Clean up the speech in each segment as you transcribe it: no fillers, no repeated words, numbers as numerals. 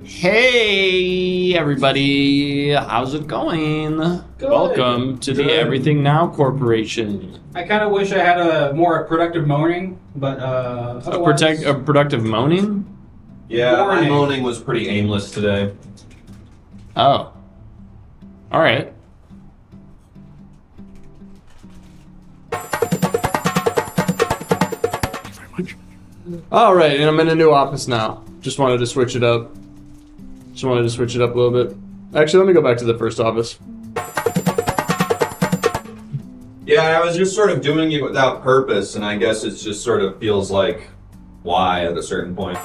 Hey everybody, how's it going? Good. Welcome to the Everything Now Corporation. I kind of wish I had a more productive morning, but A productive moaning? Yeah, my moaning was pretty aimless today. Oh. Alright. Alright, and I'm in a new office now. Just wanted to switch it up. A little bit. Actually, let me go back to the first office. Yeah, I was just sort of doing it without purpose, and I guess it just sort of feels like why at a certain point.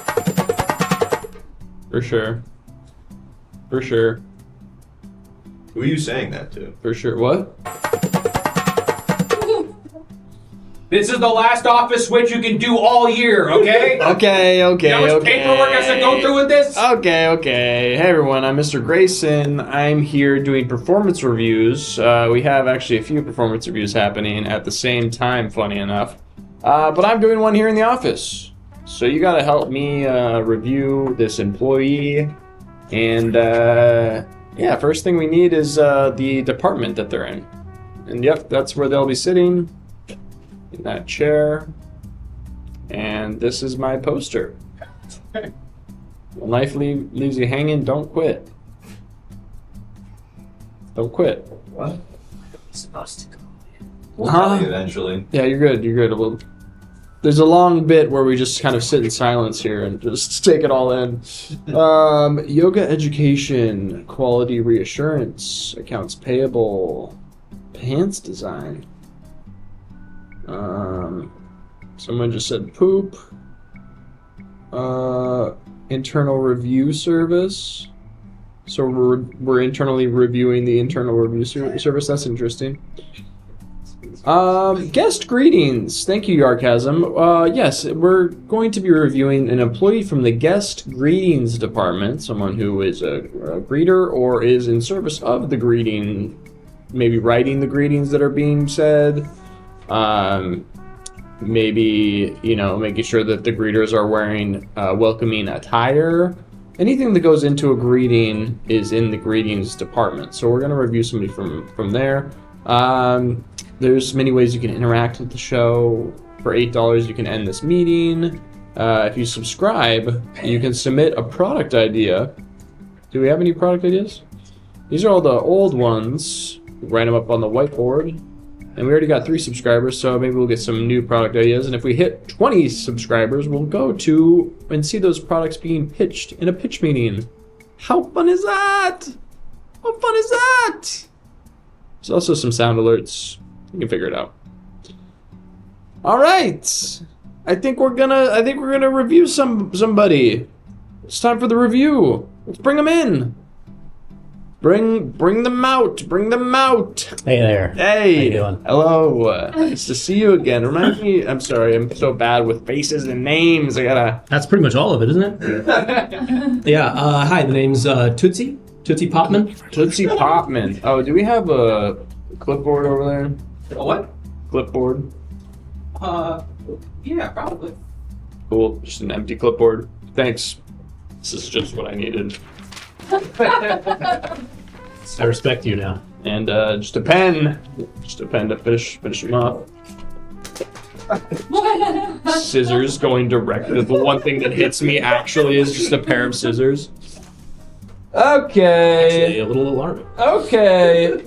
For sure. For sure. Who are you saying that to? For sure. What? this is the last office switch you can do all year, okay? Okay. You know how much paperwork I have to go through with this? Okay. Hey everyone, I'm Mr. Grayson. I'm here doing performance reviews. We have actually a few performance reviews happening at the same time, funny enough. But I'm doing one here in the office. So you gotta help me review this employee. And yeah, first thing we need is the department that they're in. And yep, that's where they'll be sitting. In that chair. And this is my poster. When life leaves you hanging, don't quit. Don't quit. What? It's supposed to go. We'll tell you eventually. Yeah, you're good. Well, there's a long bit where we just kind of sit in silence here and just take it all in. Yoga education, quality reassurance, accounts payable, pants design. Someone just said poop. Internal review service. So we're internally reviewing the internal review service. That's interesting. Guest greetings. Thank you, Yarkasm. Yes, we're going to be reviewing an employee from the guest greetings department. Someone who is a greeter or is in service of the greeting, maybe writing the greetings that are being said. Maybe, making sure that the greeters are wearing welcoming attire. Anything that goes into a greeting is in the greetings department. So we're going to review somebody from there. There's many ways you can interact with the show. For $8, you can end this meeting. If you subscribe, you can submit a product idea. Do we have any product ideas? These are all the old ones. Write them up on the whiteboard. And we already got 3 subscribers, so maybe we'll get some new product ideas. And if we hit 20 subscribers, we'll go to and see those products being pitched in a pitch meeting. How fun is that? There's also some sound alerts. You can figure it out. All right. I think we're gonna review somebody. It's time for the review. Let's bring them in. Bring them out. Hey there. Hey. How you doing? Hello. Nice to see you again. Remind me. I'm sorry. I'm so bad with faces and names. That's pretty much all of it, isn't it? Yeah. Hi. The name's Tootsie Popman. Tootsie Popman. Oh, do we have a clipboard over there? A what? Clipboard. Yeah, probably. Cool. Just an empty clipboard. Thanks. This is just what I needed. I respect you now. And just a pen. Just a pen to finish them off. Scissors going directly. The one thing that hits me actually is just a pair of scissors. Okay. Actually, a little alarming. Okay.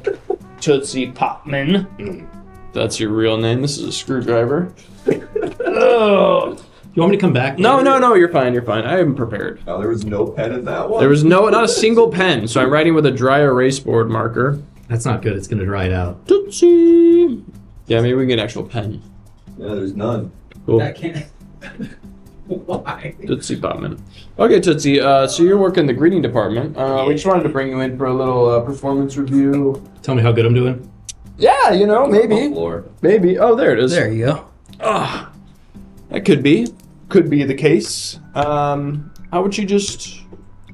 Tootsie Popman. That's your real name. This is a screwdriver. Ugh. You want me to come back? No, you're fine. I am prepared. Oh, there was no pen in that one? There was not a single pen, so I'm writing with a dry erase board marker. That's not good. It's going to dry it out. Tootsie. Yeah, maybe we can get an actual pen. Yeah, there's none. Cool. I can't. Why? Tootsie Popman. Okay, Tootsie, so you're working the greeting department. We just wanted to bring you in for a little performance review. Tell me how good I'm doing. Yeah, maybe. Maybe. Oh, there it is. There you go. That could be the case. How would you just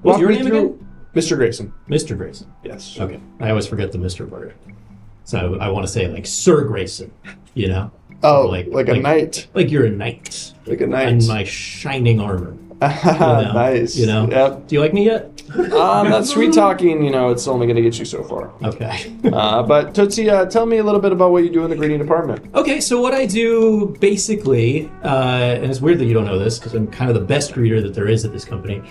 What's walk your me name through? again? Mr. Grayson. Mr. Grayson. Yes. Okay. I always forget the Mr. word. So I want to say like Sir Grayson, Oh, like a knight. Like you're a knight. Like a knight. In my shining armor. Nice. You know. Yep. Do you like me yet? That sweet talking, it's only going to get you so far. Okay. But Tootsie, tell me a little bit about what you do in the greeting department. Okay, so what I do basically, and it's weird that you don't know this because I'm kind of the best greeter that there is at this company,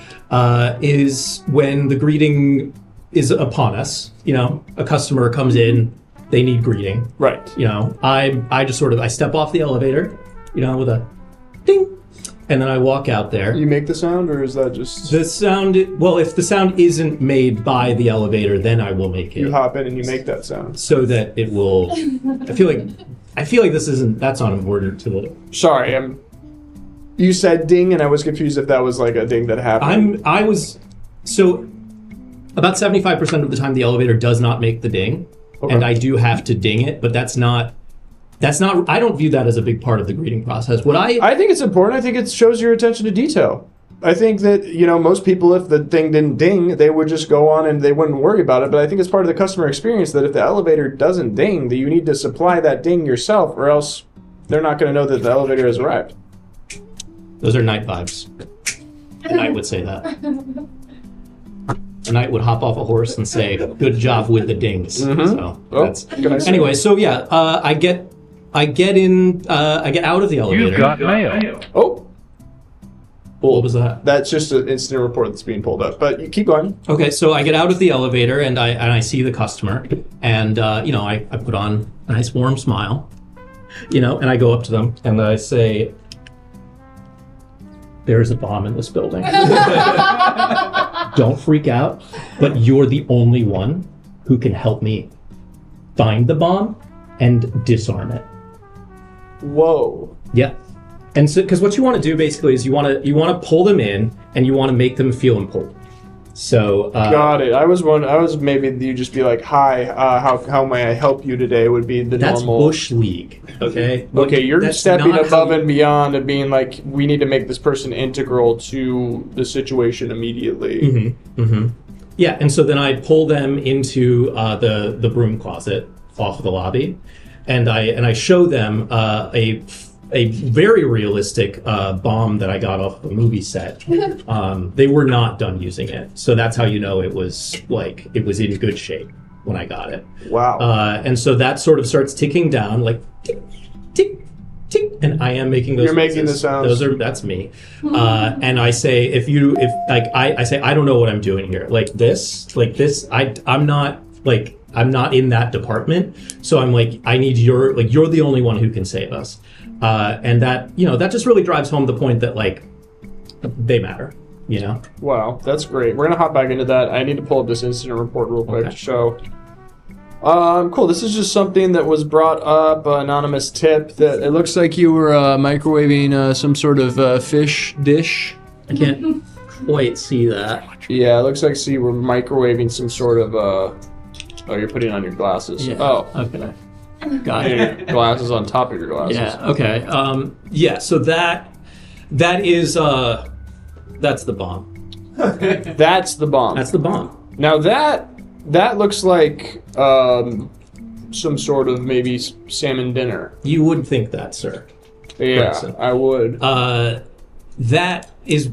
is when the greeting is upon us. A customer comes in, they need greeting. Right. I just I step off the elevator, with a ding. And then I walk out there. You make the sound, or is that just... The sound, well, if the sound isn't made by the elevator, then I will make it. You hop in and you make that sound. So that it will... I feel like that's not important to the... Sorry, you said ding, and I was confused if that was like a ding that happened. So, about 75% of the time the elevator does not make the ding, Okay. and I do have to ding it, but that's not, I don't view that as a big part of the greeting process. I think it's important. I think it shows your attention to detail. I think that, most people, if the thing didn't ding, they would just go on and they wouldn't worry about it. But I think it's part of the customer experience that if the elevator doesn't ding, that you need to supply that ding yourself, or else they're not going to know that the elevator has arrived. Those are Knight vibes. The Knight would say that. The Knight would hop off a horse and say, "Good job with the dings." Mm-hmm. So Can I say anyway. So yeah, I get out of the elevator. You've got mail. Oh, What was that? that's just an incident report that's being pulled up. But you keep going. Okay, so I get out of the elevator and I see the customer, and I put on a nice warm smile, and I go up to them and I say, "There's a bomb in this building. Don't freak out, but you're the only one who can help me find the bomb and disarm it." Whoa. Yeah. And so, because what you want to do basically is you want to pull them in and you want to make them feel important. So Got it. I was maybe you just be like, "Hi, how may I help you today?" Would be the that's normal. Bush League. Okay. Okay, you're That's stepping not above how- and beyond and being like, we need to make this person integral to the situation immediately. Mm-hmm. Mm-hmm. Yeah, and so then I pull them into the broom closet off of the lobby, and I show them a very realistic bomb that I got off of a movie set. They were not done using it, so that's how you know it was in good shape when I got it. Wow. And so that sort of starts ticking down, like tick, tick, tick, and I am making those. You're making noises. the sounds. That's me. And I say, I say, I don't know what I'm doing here. Like this, I'm not in that department. So I'm like, I need you're the only one who can save us. And that just really drives home the point that they matter. Wow, that's great. We're gonna hop back into that. I need to pull up this incident report real quick Okay. to show. Cool. This is just something that was brought up, anonymous tip, that it looks like you were microwaving some sort of fish dish. I can't quite see that. Yeah, it looks like you were microwaving some sort of oh, you're putting on your glasses. Yeah. Oh, Okay. Got and it. your glasses on top of your glasses. Yeah. Okay. So that is that's the bomb. That's the bomb. That's the bomb. Now that looks like some sort of maybe salmon dinner. You would think that, sir. Yeah, Listen. I would. That is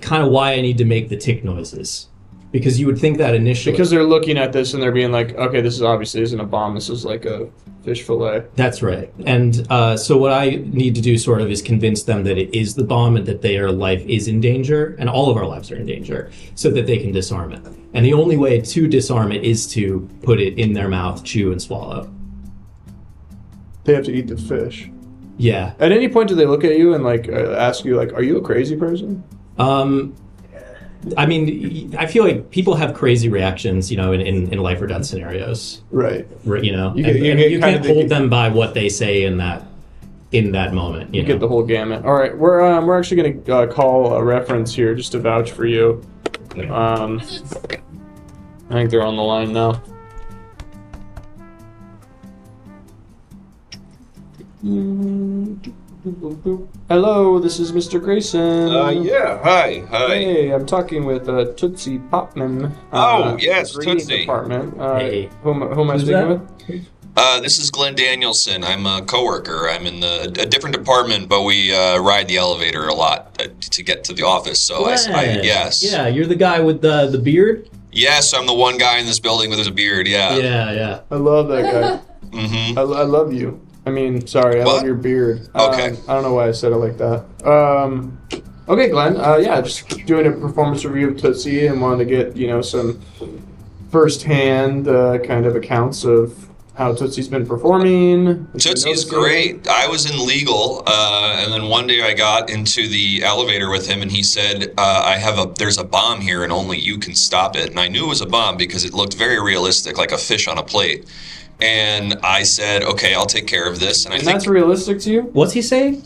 kind of why I need to make the tick noises, because you would think that initially. Because they're looking at this and they're being like, okay, this is obviously isn't a bomb. This is like a fish fillet. That's right. And so what I need to do sort of is convince them that it is the bomb and that their life is in danger, and all of our lives are in danger, so that they can disarm it. And the only way to disarm it is to put it in their mouth, chew, and swallow. They have to eat the fish. Yeah. At any point, do they look at you and ask you are you a crazy person? I mean, I feel like people have crazy reactions, in life or death scenarios. Right. You can't hold them by what they say in that moment. You get the whole gamut. All right, we're actually gonna call a reference here just to vouch for you. I think they're on the line now. Hello, this is Mr. Grayson. Yeah, hi. Hey, I'm talking with Tootsie Popman. Oh, yes, greeting Tootsie. Department. Hey. Who am I Who's speaking that? with? This is Glenn Danielson. I'm a coworker. I'm in a different department, but we ride the elevator a lot to get to the office. So yes. Yeah, you're the guy with the beard? Yes, I'm the one guy in this building with a beard, yeah. Yeah. I love that guy. Mm-hmm. I love you. I mean, sorry, I love What? your beard. Okay. I don't know why I said it like that. Okay, Glenn. Yeah, just doing a performance review of Tootsie and wanted to get, some first-hand kind of accounts of how Tootsie's been performing. Tootsie's great. I was in legal, and then one day I got into the elevator with him, and he said, there's a bomb here, and only you can stop it. And I knew it was a bomb because it looked very realistic, like a fish on a plate. And I said, okay, I'll take care of this. And I think that's realistic to you? What's he saying?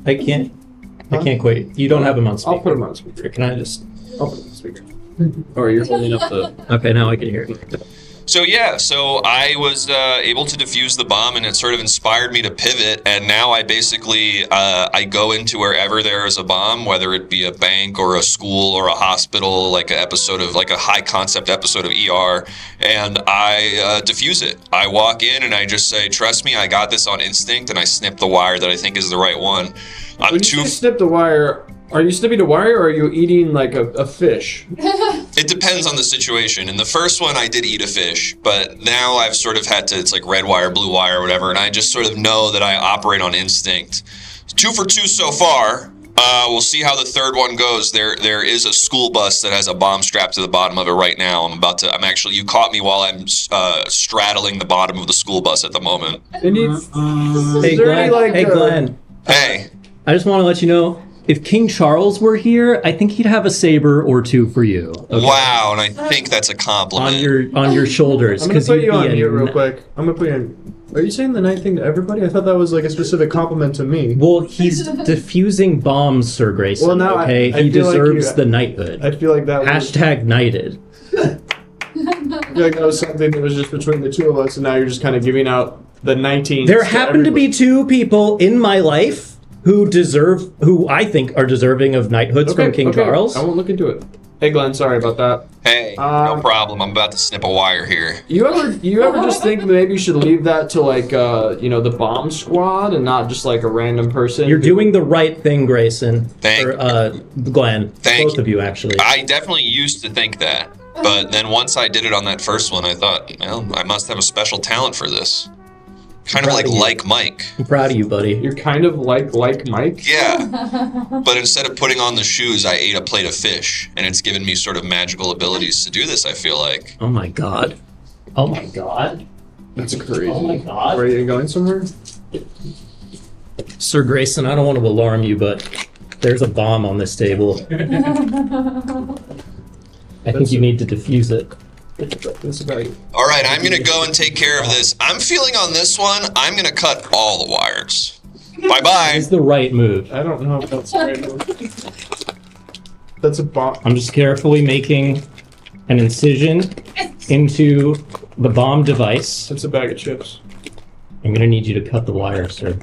I can't quite. You don't have him on speaker. I'll put him on speaker. Can I just... I'll put him on speaker. Or you're holding up the... Okay, now I can hear it. So I was able to defuse the bomb, and it sort of inspired me to pivot. And now I basically I go into wherever there is a bomb, whether it be a bank or a school or a hospital, like a high concept episode of ER, and I defuse it. I walk in and I just say, "Trust me, I got this on instinct," and I snip the wire that I think is the right one. When you say snip the wire, are you snipping the wire or are you eating like a fish? It depends on the situation. In the first one, I did eat a fish, but now I've sort of had to, it's like red wire, blue wire, or whatever, and I just sort of know that I operate on instinct. 2 for 2 so far. We'll see how the third one goes. There is a school bus that has a bomb strapped to the bottom of it right now. You caught me while I'm straddling the bottom of the school bus at the moment. Hey, Glenn. Hey. I just want to let you know, if King Charles were here, I think he'd have a saber or two for you. Okay? Wow, and I think that's a compliment. On your shoulders. I'm gonna put you on mute real quick. I'm gonna put you on. Are you saying the night thing to everybody? I thought that was like a specific compliment to me. Well, he's diffusing bombs, Sir Grayson. Well, now okay, I he feel like deserves the knighthood. I feel like that was... Hashtag knighted. I feel like that was something that was just between the two of us, and now you're just kind of giving out the 19. There happen to be two people in my life who I think are deserving of knighthoods from King Charles. I won't look into it. Hey, Glenn, sorry about that. Hey, no problem. I'm about to snip a wire here. You ever just think maybe you should leave that to like the bomb squad and not just like a random person? You're doing the right thing, Grayson. Glenn. Thank both of you, actually. I definitely used to think that, but then once I did it on that first one, I thought, well, I must have a special talent for this. Kind of like Mike. I'm proud of you, buddy. You're kind of like Mike? Yeah. But instead of putting on the shoes, I ate a plate of fish. And it's given me sort of magical abilities to do this, I feel like. Oh my god. Oh my god. That's crazy. Oh my god. Are you going somewhere? Sir Grayson, I don't want to alarm you, but there's a bomb on this table. I think you need to defuse it. All right, I'm going to go and take care of this. I'm feeling on this one, I'm going to cut all the wires. Bye-bye. It's the right move. I don't know if that's the right move. That's a bomb. I'm just carefully making an incision into the bomb device. It's a bag of chips. I'm going to need you to cut the wire, sir.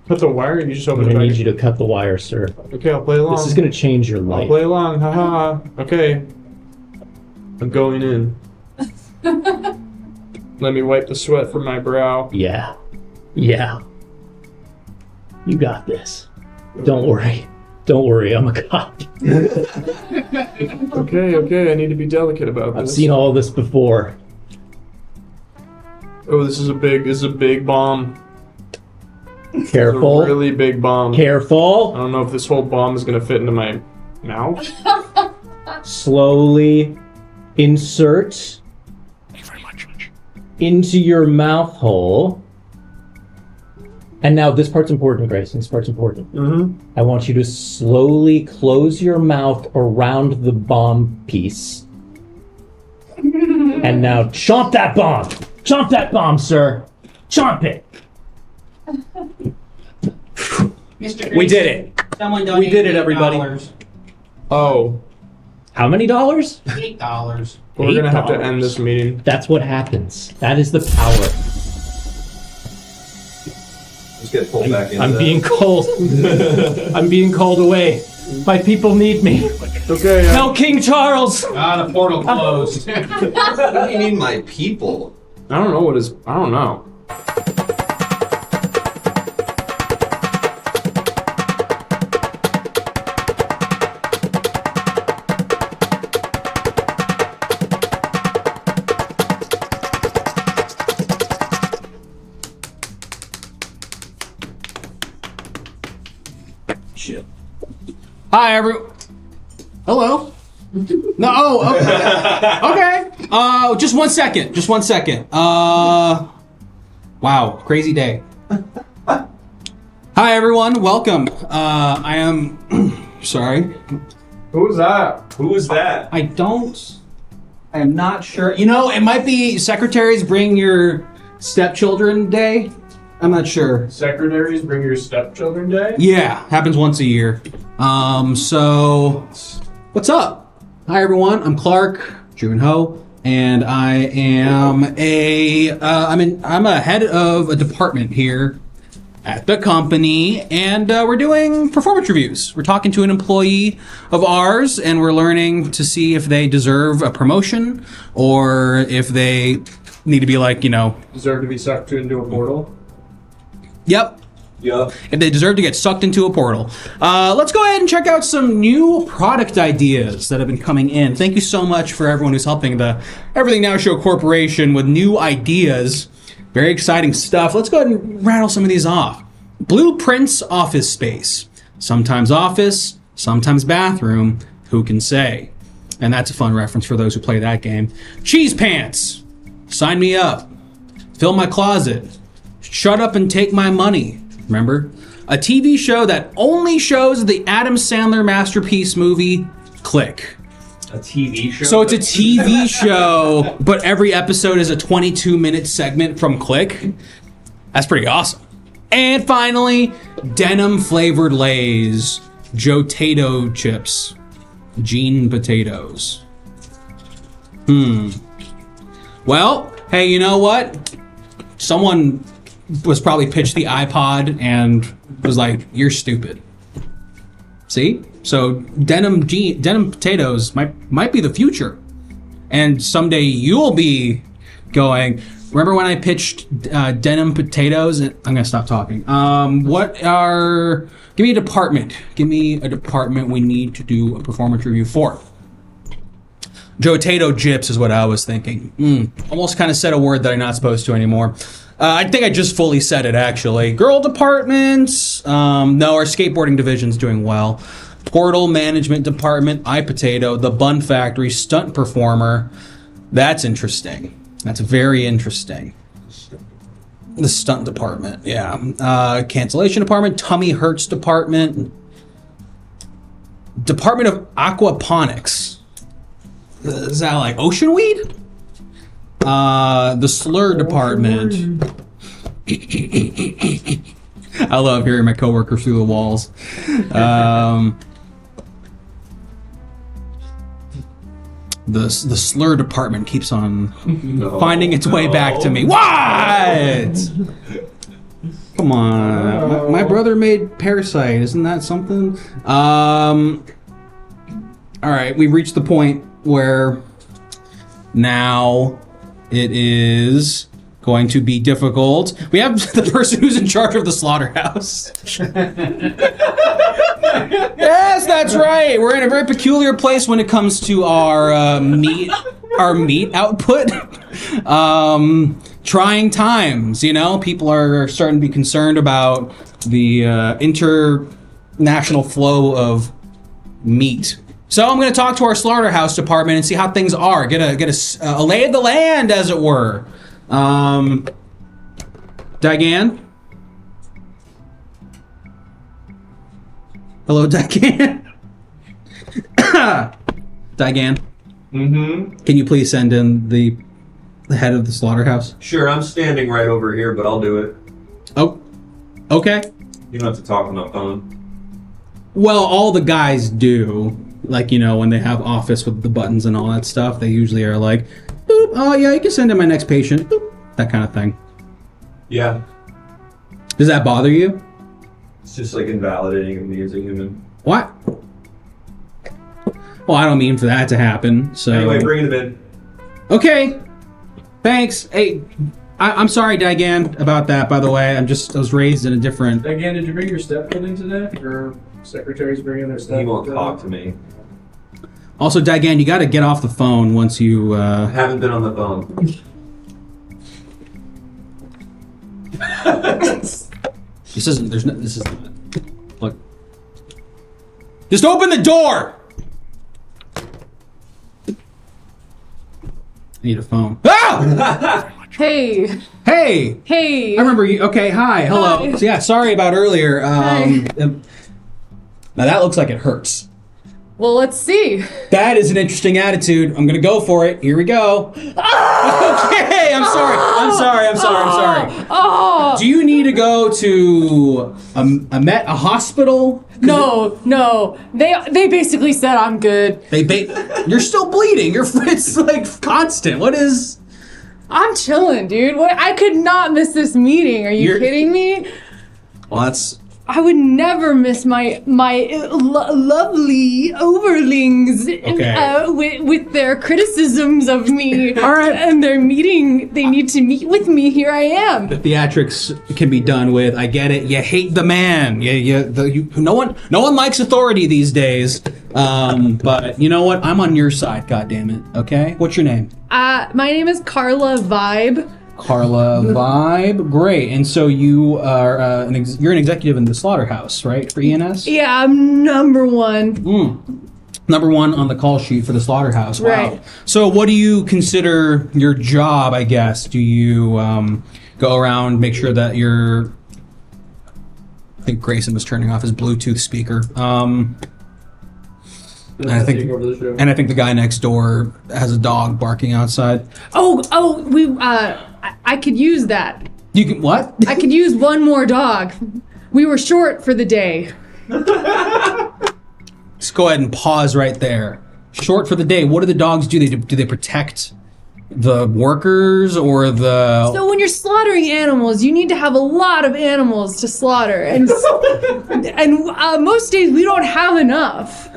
Cut the wire? You just I'm open going the to bag? need you to cut the wire, sir. Okay, I'll play along. This is going to change your life. I'll play along. Haha. Okay. I'm going in. Let me wipe the sweat from my brow. Yeah. Yeah. You got this. Don't worry. Don't worry, I'm a cop. Okay, I need to be delicate about this. I've seen all this before. Oh, this is a big bomb. Careful. It's a really big bomb. Careful. I don't know if this whole bomb is gonna fit into my mouth. Slowly insert into your mouth hole. And now this part's important, Grayson. This part's important. Mm-hmm. I want you to slowly close your mouth around the bomb piece. And now chomp that bomb! Chomp that bomb, sir! Chomp it! We did it! We did it, everybody! Oh. How many dollars? $8. We're gonna have to $8. end this meeting. That's what happens. That is the power. Just get pulled back in. I'm being called. I'm being called away. My people need me. Okay. Tell King Charles. Ah, the portal closed. What do you mean, my people? I don't know. Shit. Hi, everyone. Hello. No. Oh, okay. Just 1 second. Just 1 second. Wow. Crazy day. Hi, everyone. Welcome. I am. Sorry. Who was that? Who was that? I am not sure. You know, it might be Secretaries Bring Your Stepchildren Day. I'm not sure. Secretaries Bring Your Stepchildren Day? Yeah, happens once a year. So what's up? Hi everyone, I'm Clark Junho, and I am I'm a head of a department here at the company, and we're doing performance reviews. We're talking to an employee of ours, and we're learning to see if they deserve a promotion or if they need to be like, Deserve to be sucked into a portal? Yep. If they deserve to get sucked into a portal. Let's go ahead and check out some new product ideas that have been coming in. Thank you so much for everyone who's helping the Everything Now Show Corporation with new ideas. Very exciting stuff. Let's go ahead and rattle some of these off. Blueprints office space. Sometimes office, sometimes bathroom. Who can say? And that's a fun reference for those who play that game. Cheese pants. Sign me up. Fill my closet. Shut up and take my money. Remember? A TV show that only shows the Adam Sandler masterpiece movie, Click. A TV show? So it's a TV show, but every episode is a 22-minute segment from Click. That's pretty awesome. And finally, denim-flavored Lay's Jotato chips. Gene potatoes. Well, hey, you know what? Someone was probably pitched the iPod and was like, "You're stupid." See? So denim potatoes might be the future, and someday you'll be going. Remember when I pitched denim potatoes? I'm gonna stop talking. Give me a department. Give me a department we need to do a performance review for. Jotato gyps is what I was thinking. Almost kind of said a word that I'm not supposed to anymore. I think I just fully said it, actually. Girl departments. No, our skateboarding division's doing well. Portal management department, iPotato, the Bun Factory, stunt performer. That's interesting. That's very interesting. The stunt department, yeah. Cancellation department, tummy hurts department. Department of aquaponics. Is that like ocean weed? The slur department. I love hearing my coworkers through the walls. The slur department keeps on finding its way back to me. What? Come on, my brother made Parasite. Isn't that something? All right, we've reached the point where now it is going to be difficult. We have the person who's in charge of the slaughterhouse. Yes, that's right. We're in a very peculiar place when it comes to our meat output. Trying times, people are starting to be concerned about the international flow of meat. So I'm going to talk to our slaughterhouse department and see how things are. Get a lay of the land, as it were. Dagan? Hello, Dagan? Dagan? Mm-hmm. Can you please send in the head of the slaughterhouse? Sure, I'm standing right over here, but I'll do it. Oh, okay. You don't have to talk on the phone. Well, all the guys do. Like, when they have office with the buttons and all that stuff, they usually are like, boop, oh yeah, you can send in my next patient. Boop, that kind of thing. Yeah. Does that bother you? It's just like invalidating of me as a human. What? Well, I don't mean for that to happen, so... Anyway, bring it in. Okay. Thanks. Hey, I'm sorry, Dagan, about that. By the way, I was raised in a different. Again, did you bring your stepkid in today? Your secretary's bringing their stepkid? He won't talk to me. Also, Dagan, you got to get off the phone once you. I haven't been on the phone. This isn't. There's no. This is not. Look. Just open the door. I need a phone. Ah! Hey. Hey. Hey. I remember you. Okay. Hi. Hello. Hi. So, yeah. Sorry about earlier. Hi. Now that looks like it hurts. Well, let's see. That is an interesting attitude. I'm gonna go for it. Here we go. Okay. I'm sorry. Oh. Do you need to go to a hospital? No. They basically said I'm good. You're still bleeding. It's like constant. What is? I'm chilling, dude. What? I could not miss this meeting. Are you kidding me? Well, that's. I would never miss my lovely overlings with their criticisms of me. All right. And their meeting, they need to meet with me. Here I am. The theatrics can be done with. I get it. You hate the man. No one likes authority these days. But you know what? I'm on your side. God damn it. Okay. What's your name? My name is Carla Vibe. Carla Vibe. Great. And so you are you're an executive in the slaughterhouse, right? For ENS? Yeah, I'm number one. Number one on the call sheet for the slaughterhouse. Wow. Right. So what do you consider your job, I guess? Do you go around, make sure that you're... I think Grayson was turning off his Bluetooth speaker. And I think the guy next door has a dog barking outside. I could use that. You can what? I could use one more dog. We were short for the day. Let's go ahead and pause right there. Short for the day. What do the dogs do? Do they protect the workers or the... So when you're slaughtering animals, you need to have a lot of animals to slaughter. And most days we don't have enough.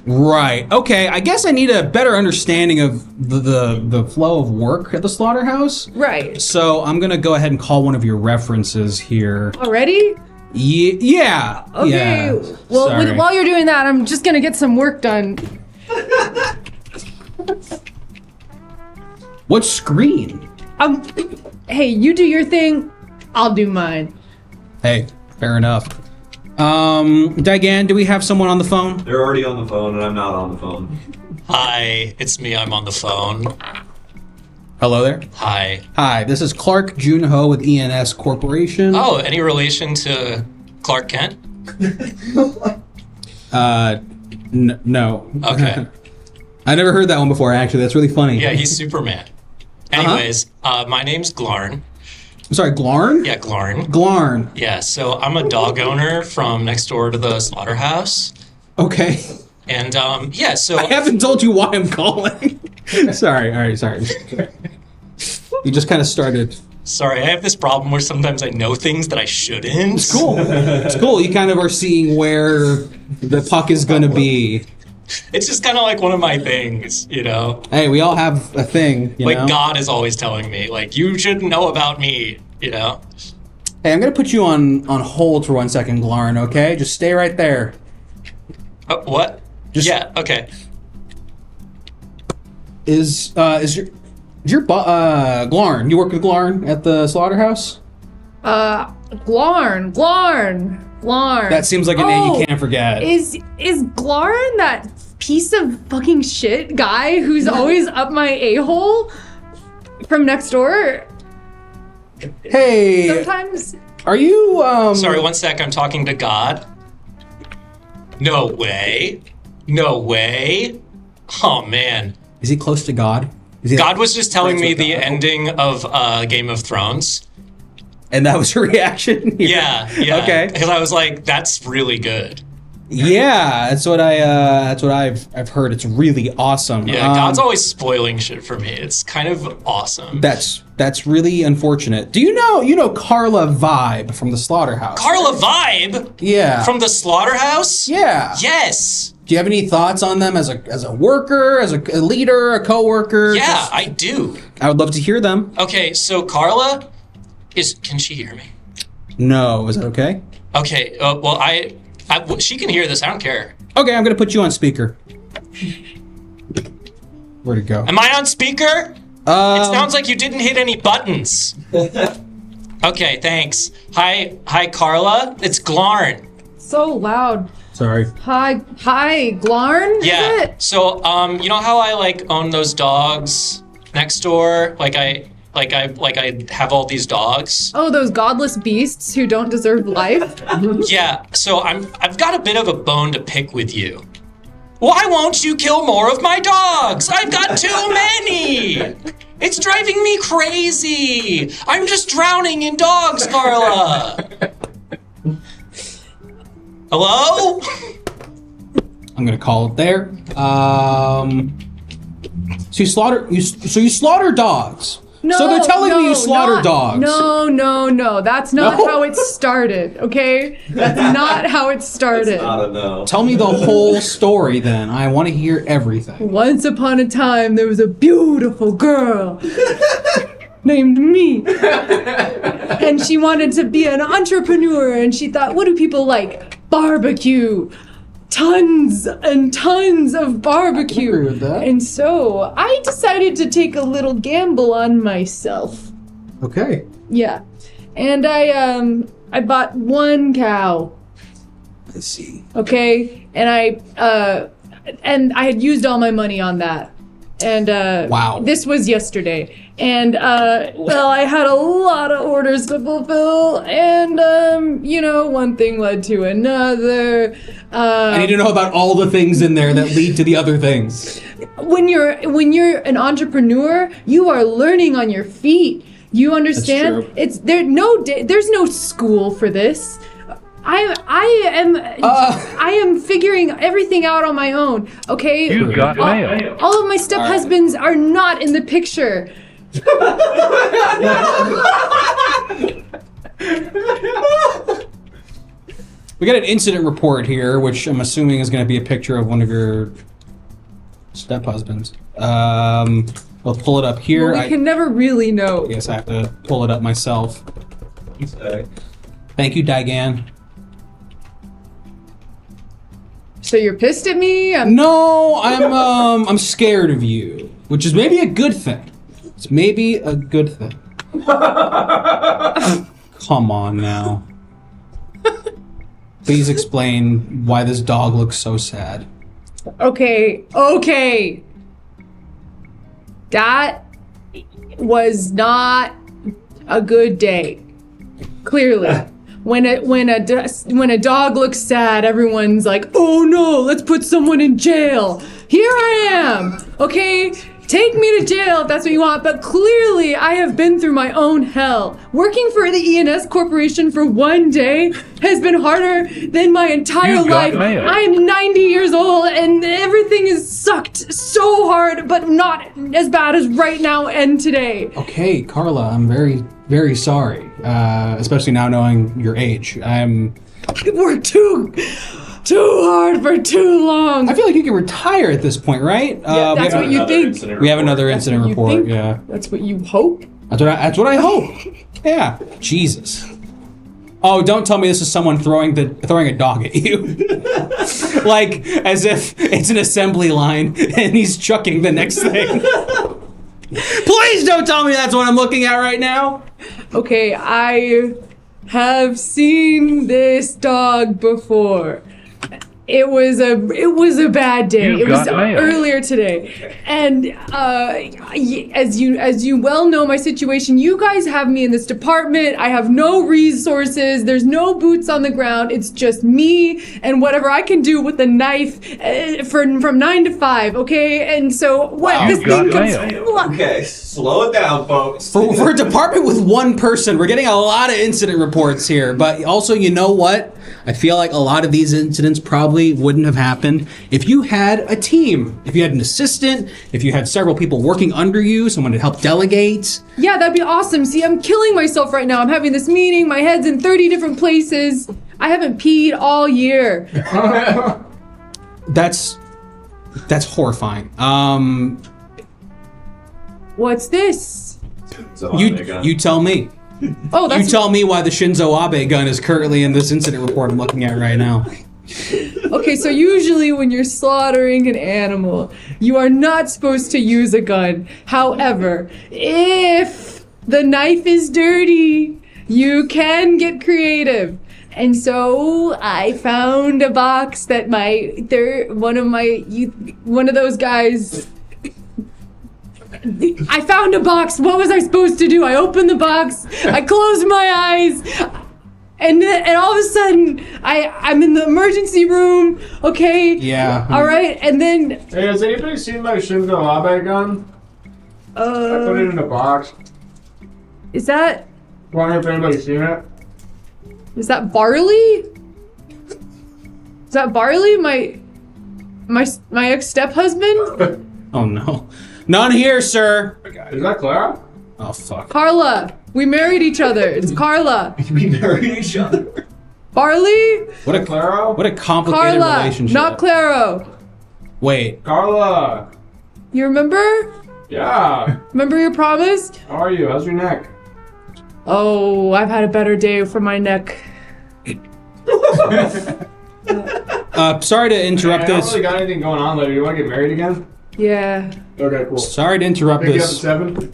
Right. Okay. I guess I need a better understanding of the flow of work at the slaughterhouse. Right. So I'm going to go ahead and call one of your references here. Already? Yeah. Okay. Yeah. Well, Sorry. while you're doing that, I'm just going to get some work done. What screen? Hey, you do your thing, I'll do mine. Hey, fair enough. Dagan, do we have someone on the phone? They're already on the phone, and I'm not on the phone. Hi, it's me. I'm on the phone. Hello there. Hi. Hi, this is Clark Junho with ENS Corporation. Oh, any relation to Clark Kent? No. Okay. I never heard that one before, actually. That's really funny. Yeah, he's Superman. Anyways, my name's Glarn. I'm sorry, Glarn? Yeah, Glarn. Glarn. Yeah, so I'm a dog owner from next door to the slaughterhouse. Okay. And, so... I haven't told you why I'm calling. Sorry, all right, sorry. You just kind of started. Sorry, I have this problem where sometimes I know things that I shouldn't. It's cool. It's cool. You kind of are seeing where the puck is going to be. It's just kind of like one of my things, you know? Hey, we all have a thing, you know? God is always telling me, like, you should know about me, you know? Hey, I'm going to put you on hold for 1 second, Glarn, okay? Just stay right there. What? Yeah, okay. Is your Glarn, you work with Glarn at the slaughterhouse? Glarn. That seems like a name you can't forget. Is Glarn that piece of fucking shit guy who's always up my a-hole from next door? Hey, Sometimes. are you Sorry, 1 sec, I'm talking to God. No way. Oh, man. Is he close to God? God was just telling me the ending of Game of Thrones. And that was your reaction? Yeah. Okay. Because I was like, that's really good. Yeah, that's what I've heard. It's really awesome. Yeah, God's always spoiling shit for me. It's kind of awesome. That's really unfortunate. Do you know Carla Vibe from the slaughterhouse? Carla Vibe? Yeah. From the slaughterhouse? Yeah. Yes. Do you have any thoughts on them as a worker, as a leader, a coworker? Yeah, I do. I would love to hear them. Okay, so Carla can she hear me? No, is that okay? Okay, well, she can hear this. I don't care. Okay, I'm gonna put you on speaker. Where'd it go? Am I on speaker? It sounds like you didn't hit any buttons. Okay, thanks. Hi, Carla. It's Glarn. So loud. Sorry. Hi, Glarn? Is Yeah. it? So, you know how I own those dogs next door? I have all these dogs. Oh, those godless beasts who don't deserve life? Yeah. So I've got a bit of a bone to pick with you. Why won't you kill more of my dogs? I've got too many. It's driving me crazy. I'm just drowning in dogs, Carla. Hello? I'm gonna call it there. So you slaughter dogs. No, so they're telling me you slaughter not- dogs. No. That's not No? how it started, okay? That's not how it started. I don't know. Tell me the whole story then. I want to hear everything. Once upon a time, there was a beautiful girl named me. And she wanted to be an entrepreneur, and she thought, what do people like? Barbecue. Tons and tons of barbecue. I agree with that. And so I decided to take a little gamble on myself. Okay. Yeah. And I bought one cow. I see. Okay? And I had used all my money on that. And Wow. This was yesterday. And well, I had a lot of orders to fulfill, and one thing led to another. I need to know about all the things in there that lead to the other things. When you're an entrepreneur, you are learning on your feet. You understand? That's true. There's no school for this. I am figuring everything out on my own. Okay. You got mail. All of my step-husbands are not in the picture. We got an incident report here, which I'm assuming is going to be a picture of one of your step-husbands. We'll pull it up here. Well, we can never really know. I guess I have to pull it up myself. Thank you, Digan. So you're pissed at me? No, I'm scared of you, which is maybe a good thing. It's maybe a good thing. Come on now. Please explain why this dog looks so sad. Okay. That was not a good day. Clearly. When a dog looks sad, everyone's like, "Oh no, let's put someone in jail." Here I am. Okay? Take me to jail if that's what you want, but clearly I have been through my own hell. Working for the ENS Corporation for one day has been harder than my entire You got life. mail. I am 90 years old and everything is sucked so hard, but not as bad as right now and today. Okay, Carla, I'm very, very sorry. Especially now knowing your age. I worked too hard for too long. I feel like you can retire at this point, right? Yeah, that's what you think. We have another incident You report. think? Yeah, That's what you hope. that's what I hope. Yeah, Jesus. Oh, don't tell me this is someone throwing a dog at you, like as if it's an assembly line and he's chucking the next thing. Please don't tell me that's what I'm looking at right now. Okay, I have sseen this dog before. It was a bad day. You It was got mail. earlier today, and as you well know my situation, you guys have me in this department. I have no resources. There's no boots on the ground. It's just me and whatever I can do with a knife from 9 to 5. Okay, and so what You this got thing comes. mail. Okay, slow it down, folks. For a department with one person, we're getting a lot of incident reports here. But also, you know what? I feel like a lot of these incidents probably wouldn't have happened if you had a team. If you had an assistant, if you had several people working under you, someone to help delegate. Yeah, that'd be awesome. See, I'm killing myself right now. I'm having this meeting. My head's in 30 different places. I haven't peed all year. That's horrifying. What's this? You tell me. Oh, that's You tell me why the Shinzo Abe gun is currently in this incident report I'm looking at right now. okay. So usually when you're slaughtering an animal, you are not supposed to use a gun. However, if the knife is dirty, you can get creative. And so I found a box that one of those guys. I found a box. What was I supposed to do? I opened the box. I closed my eyes. And all of a sudden, I'm in the emergency room. Okay. Yeah. All right. And then. Hey, has anybody seen my Shinzo Abe gun? I put it in a box. Is that Wondering if anybody's seen it. Barley? Is that Barley? My ex-step-husband? Oh no. None here, sir. Is that Clara? Oh fuck. Carla. We married each other. It's Carla. We married each other. Barley? What a Claro? What a complicated Carla. relationship. Not Claro. Wait. Carla! You remember? Yeah! Remember your promise? How are you? How's your neck? Oh, I've had a better day for my neck. Sorry to interrupt I don't this. really got anything going on later. You want to get married again? Yeah. Okay, cool. Sorry to interrupt Pick you up at this. 7?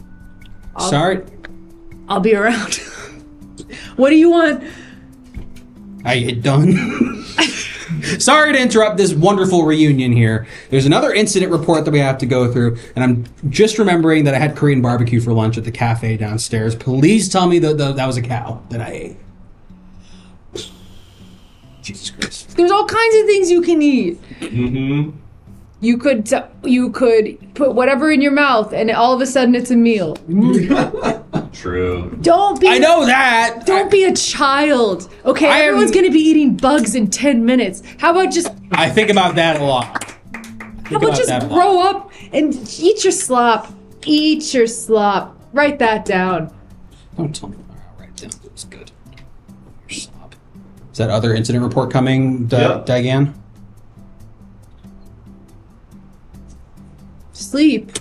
Sorry. I'll be around. What do you want? Are you done? Sorry to interrupt this wonderful reunion here. There's another incident report that we have to go through, and I'm just remembering that I had Korean barbecue for lunch at the cafe downstairs. Please tell me that that was a cow that I ate. Jesus Christ. There's all kinds of things you can eat. Mm-hmm. You could put whatever in your mouth, and all of a sudden it's a meal. True. Don't be. I know that. Don't be a child. Okay, I am- everyone's gonna be eating bugs in 10 minutes. How about just I think about that a lot. how about just grow up and eat your slop? Eat your slop. Write that down. Don't tell me what I'll write down. It's good. Your slop. Is that other incident report coming, Yeah. Diane? Sleep.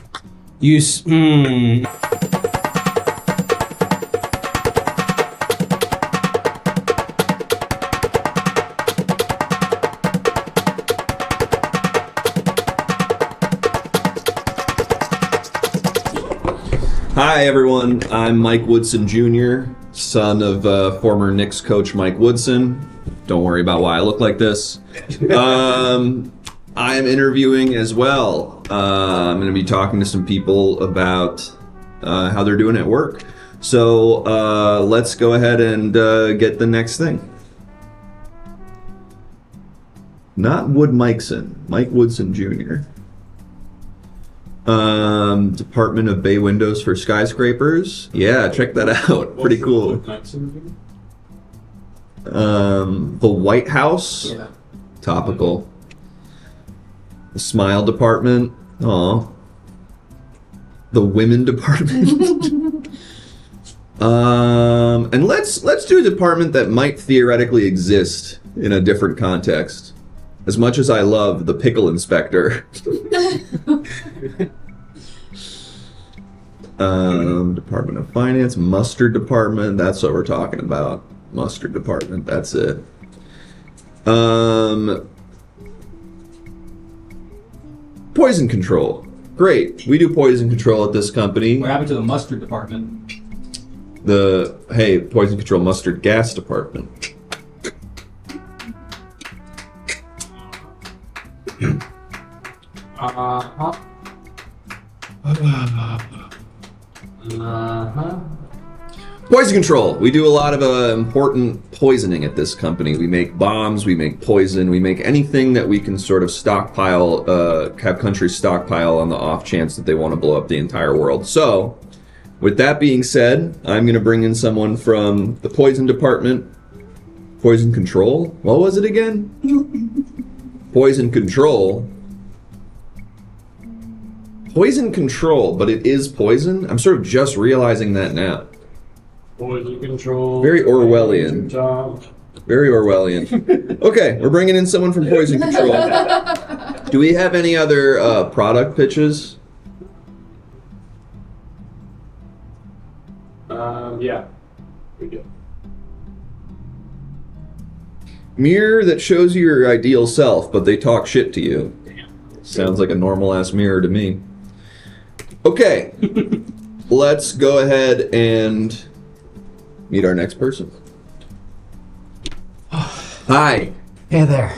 Hi, everyone. I'm Mike Woodson Jr., son of former Knicks coach Mike Woodson. Don't worry about why I look like this. I am interviewing as well. I'm going to be talking to some people about how they're doing at work. So let's go ahead and get the next thing. Not Wood Mikeson, Mike Woodson Jr. Department of Bay Windows for Skyscrapers. Yeah, check that out. Pretty cool. The White House. Yeah. Topical. The Smile Department. Aw. The Women Department. And let's do a department that might theoretically exist in a different context. As much as I love the Pickle Inspector. Department of Finance, Mustard Department, that's what we're talking about. Mustard Department, that's it. Poison control. Great. We do poison control at this company. What happened to the mustard department? Poison control mustard gas department. Poison control. We do a lot of important poisoning at this company. We make bombs, we make poison, we make anything that we can sort of stockpile, have countries stockpile on the off chance that they want to blow up the entire world. So, with that being said, I'm going to bring in someone from the poison department. Poison control? What was it again? Poison control. Poison control, but it is poison? I'm sort of just realizing that now. Poison control. Very Orwellian. Very Orwellian. Okay, we're bringing in someone from Poison Control. Do we have any other product pitches? Yeah. We do. Mirror that shows you your ideal self, but they talk shit to you. Sounds like a normal-ass mirror to me. Okay. Let's go ahead and meet our next person. Hi. Hey there.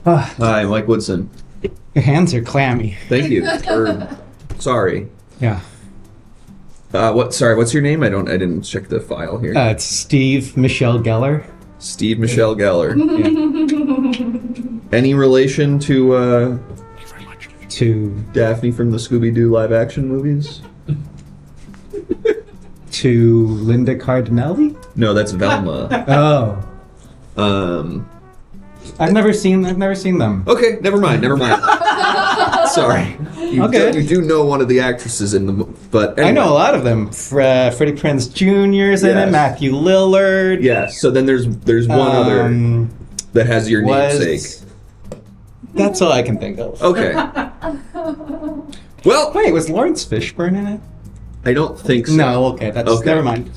Hi, Mike Woodson. Your hands are clammy. Thank you. Sorry. Yeah. Sorry, what's your name? I didn't check the file here. It's Steve Michelle Geller. Steve Michelle Geller. Yeah. Any relation to To Daphne from the Scooby-Doo live-action movies? to Linda Cardinelli? No, that's Velma. Oh. I've never seen them. Okay, never mind. Sorry. Okay. You do know one of the actresses in the but anyway. I know a lot of them. Freddie Prinze Jr.'s in it. Yes. Matthew Lillard. Yeah. So then there's one other that has your namesake. That's all I can think of. Okay. Well, Wait, was Lawrence Fishburne in it? I don't think so. No. Okay. That's Okay. never mind.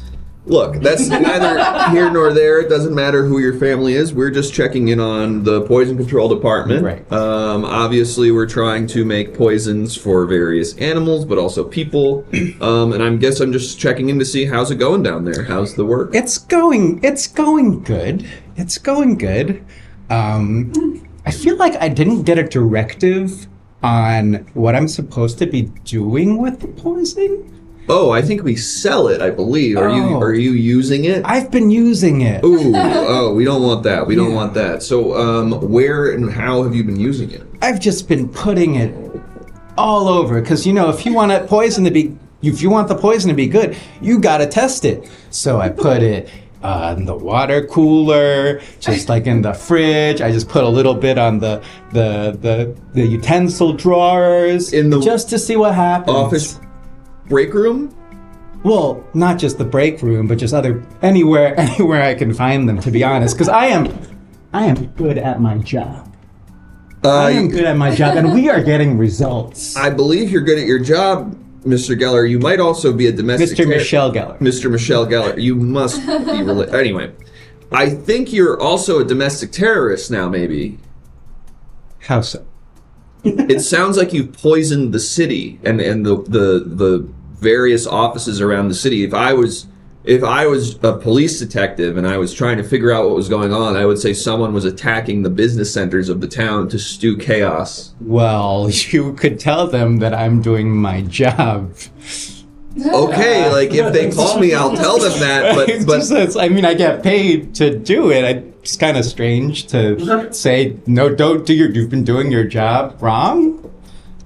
Look, that's neither here nor there. It doesn't matter who your family is. We're just checking in on the poison control department. Right. Obviously, we're trying to make poisons for various animals, but also people. And I'm just checking in to see how's it going down there. How's the work? It's going good. It's going good. I feel like I didn't get a directive on what I'm supposed to be doing with the poison. Oh, I think we sell it. I believe. Are you using it? I've been using it. Ooh, we don't want that. We don't want that. So, where and how have you been using it? I've just been putting it all over because if you want the poison to be good, you gotta test it. So I put it in the water cooler, just like in the fridge. I just put a little bit on the utensil drawers just to see what happens. Office break room? Well, not just the break room, but just anywhere I can find them. To be honest, because I am good at my job. I am good at my job, and we are getting results. I believe you're good at your job, Mr. Geller. You might also be a domestic... Mr. Michelle Geller. Mr. Michelle Geller. You must be related. Anyway, I think you're also a domestic terrorist now, maybe. How so? It sounds like you poisoned the city and the various offices around the city. If I was a police detective and I was trying to figure out what was going on, I would say someone was attacking the business centers of the town to stew chaos. Well, you could tell them that I'm doing my job. Okay, like if they call me, I'll tell them that. But I get paid to do it. It's kind of strange to say no. You've been doing your job wrong.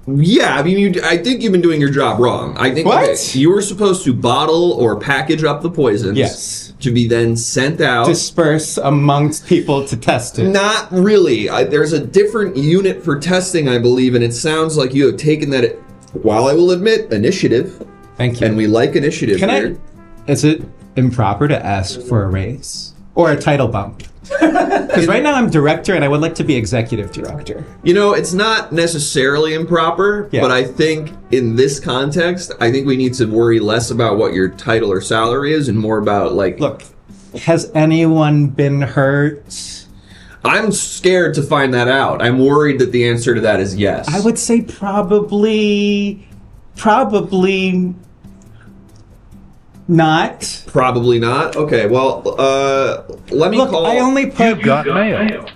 Yeah, I mean, I think you've been doing your job wrong. I think What? You were supposed to bottle or package up the poisons. Yes. To be then sent out. Disperse amongst people to test it. Not really. There's a different unit for testing, I believe, and it sounds like you have taken that. While I will admit, initiative. Thank you. And we like initiative here. Is it improper to ask for a raise or a title bump? Because right now I'm director and I would like to be executive director. It's not necessarily improper, but I think in this context, I think we need to worry less about what your title or salary is and more about Look, has anyone been hurt? I'm scared to find that out. I'm worried that the answer to that is yes. I would say probably not. Probably not? Okay, well, let me call... I only put... mail.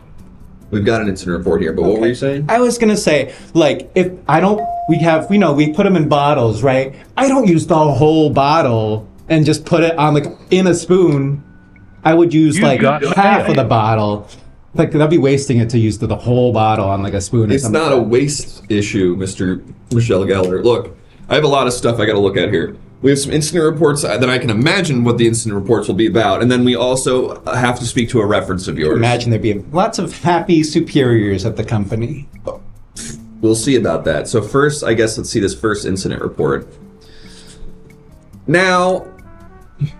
We've got an incident report here, but what were you saying? I was gonna say, if I don't... we put them in bottles, right? I don't use the whole bottle and just put it on, in a spoon. I would use, half of the bottle. That'd be wasting it to use the whole bottle on, a spoon or It's something. not a waste issue, Mr. Michelle Geller. Look, I have a lot of stuff I gotta look at here. We have some incident reports that I can imagine what the incident reports will be about, and then we also have to speak to a reference of yours. Imagine there'd be lots of happy superiors at the company. We'll see about that. So first, I guess let's see this first incident report. Now,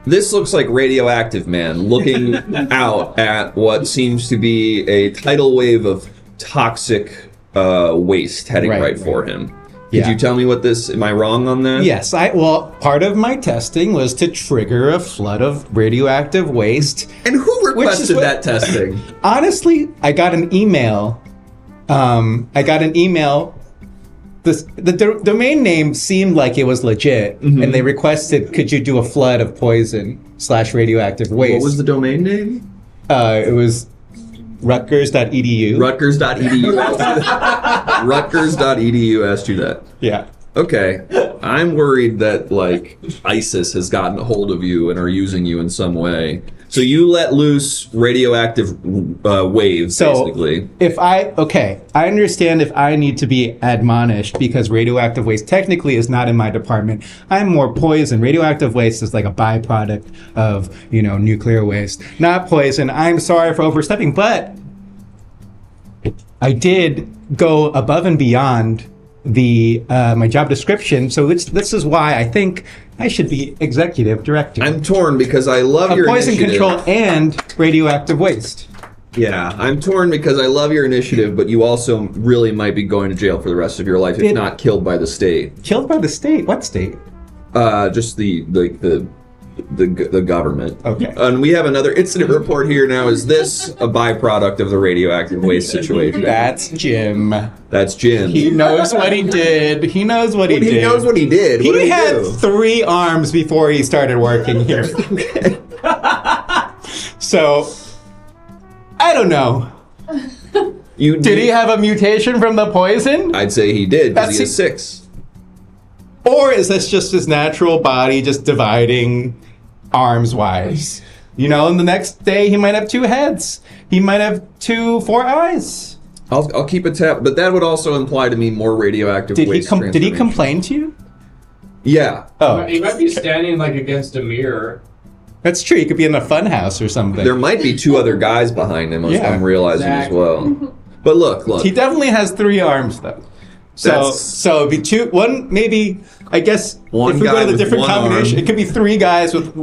This looks like Radioactive Man looking out at what seems to be a tidal wave of toxic waste heading right for him. Could you tell me what this? Am I wrong on that? Yes, well, part of my testing was to trigger a flood of radioactive waste. And who requested that testing? Honestly, I got an email. The domain name seemed like it was legit, and they requested, could you do a flood of poison/radioactive waste? What was the domain name? It was Rutgers.edu. Rutgers.edu. Rutgers.edu asked you that. Yeah. Okay. I'm worried that, like, ISIS has gotten a hold of you and are using you in some way. So you let loose radioactive waves, basically. I understand if I need to be admonished because radioactive waste technically is not in my department. I'm more poison. Radioactive waste is like a byproduct of, nuclear waste. Not poison. I'm sorry for overstepping, but I did go above and beyond my job description. So this is why I think I should be executive director. I'm torn because I love your poison initiative. Control and radioactive waste. Yeah, I'm torn because I love your initiative, but you also really might be going to jail for the rest of your life if not killed by the state. Killed by the state? What state? Just the government. Okay. And we have another incident report here now. Is this a byproduct of the radioactive waste situation? That's Jim. That's Jim. He knows what he did. He knows what he did. He knows what he did. What did he had do? 3 arms before he started working here. So, I don't know. Did he have a mutation from the poison? I'd say he did, because he has 6. Or is this just his natural body just dividing arms-wise? And the next day he might have 2 heads. He might have 4 eyes. I'll keep a tab, but that would also imply to me more radioactive waste Did he complain to you? Yeah. Oh. He might be standing like against a mirror. That's true. He could be in a fun house or something. There might be 2 other guys behind him, I'm realizing as well. But look. He definitely has 3 arms, though. So it'd be 2, 1, maybe, I guess, one if we guy go to the with different one combination, arm. it could be 3 guys with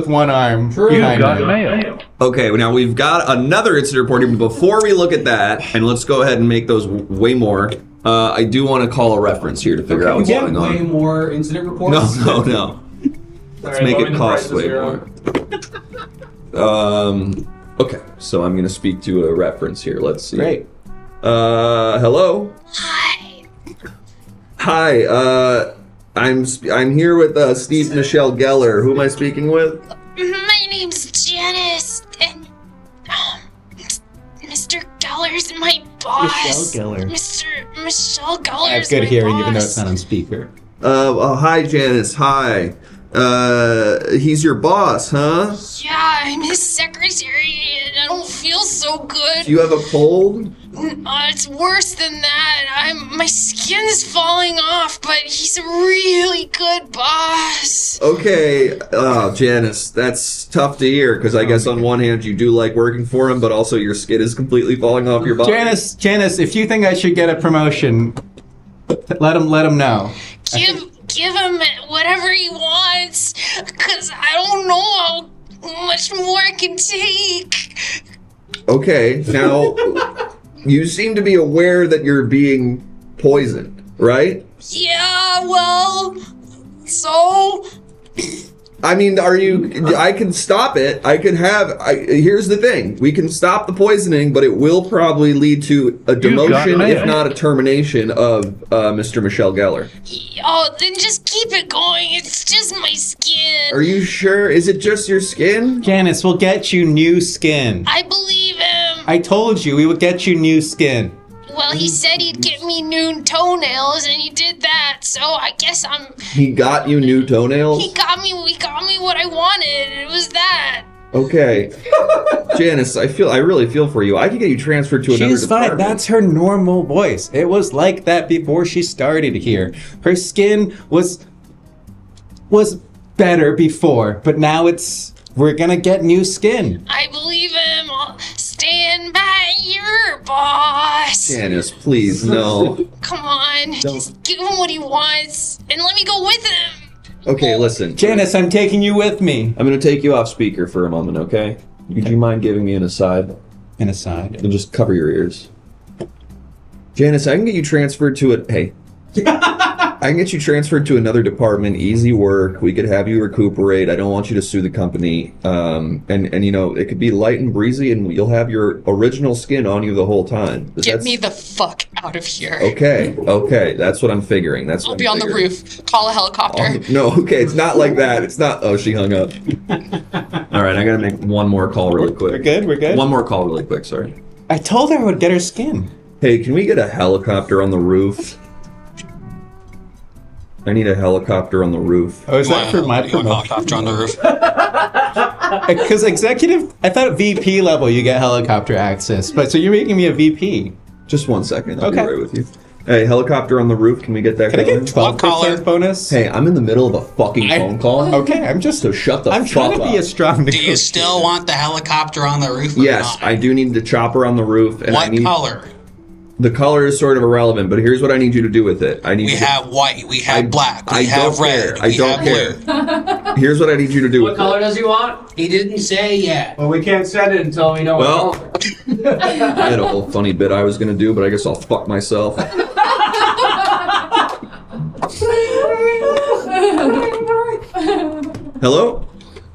1 arm behind him. Okay, now we've got another incident report here. But before we look at that, and let's go ahead and make those way more, I do want to call a reference here to figure out what's going on. Way more incident reports? No. Let's make it cost way more. Okay, so I'm going to speak to a reference here. Let's see. Great. Hello? Hi, I'm here with Steve Michelle Geller. Who am I speaking with? My name's Janice, and Mr. Geller's my boss. Michelle Geller. Michelle Geller's I have good my hearing, boss. even though it's not on speaker. Hi, Janice. Hi. He's your boss, huh? Yeah, I'm his secretary, and I don't feel so good. Do you have a cold? It's worse than that. My skin's falling off, but he's a really good boss. Okay. Oh, Janice, that's tough to hear, because I guess on one hand you do like working for him, but also your skin is completely falling off your body. Janice, if you think I should get a promotion, let him know. Give him whatever he wants, because I don't know how much more I can take. Okay, now, you seem to be aware that you're being poisoned, right? Yeah, well, so... I mean, I can stop it. Here's the thing. We can stop the poisoning, but it will probably lead to a demotion, if not a termination, of Mr. Michelle Geller. Oh, then just keep it going. It's just my skin. Are you sure? Is it just your skin? Janice, we'll get you new skin. I believe him. I told you we would get you new skin. Well, he said he'd get me new toenails, and he did that. So I guess He got you new toenails? He got me what I wanted. It was that. Okay. Janice, I really feel for you. I could get you transferred to another She's department. fine. That's her normal voice. It was like that before she started here. Her skin was better before, but now we're gonna get new skin. I believe him. I'll stand by your boss. Janice, please, no. Come on. Just give him what he wants, and let me go with him. Okay, listen. Janice, I'm taking you with me. I'm going to take you off speaker for a moment, okay? Would you mind giving me an aside? An aside? And just cover your ears. Janice, I can get you transferred to it. Hey. I can get you transferred to another department. Easy work. We could have you recuperate. I don't want you to sue the company. And you know, it could be light and breezy, and you'll have your original skin on you the whole time. Get me the fuck out of here. Okay. That's what I'm figuring. I'll be on the roof. Call a helicopter. No, okay, it's not like that. It's not. Oh, she hung up. All right, I gotta make one more call really quick. We're good? One more call really quick, sorry. I told her I would get her skin. Hey, can we get a helicopter on the roof? I need a helicopter on the roof. Oh, is that for my promotion? Helicopter on the roof. Because executive, I thought VP level you get helicopter access, but so you're making me a VP. Just 1 second, I'll be right with you. Hey, helicopter on the roof, can we get that Can I going? get 12% bonus? Hey, I'm in the middle of a fucking phone call. Okay, I'm just... So shut the fuck up. I'm trying to be a strong Do you still want the helicopter on the roof or Yes, not? I do need the chopper on the roof. And What I need, color? The color is sort of irrelevant, but here's what I need you to do with it. We have white, we have black, we have red, I don't care. Here's what I need you to do What with color it. does he want? He didn't say yet. Well, we can't set it until we know Well, what color. I had a whole funny bit I was going to do, but I guess I'll fuck myself. Hello?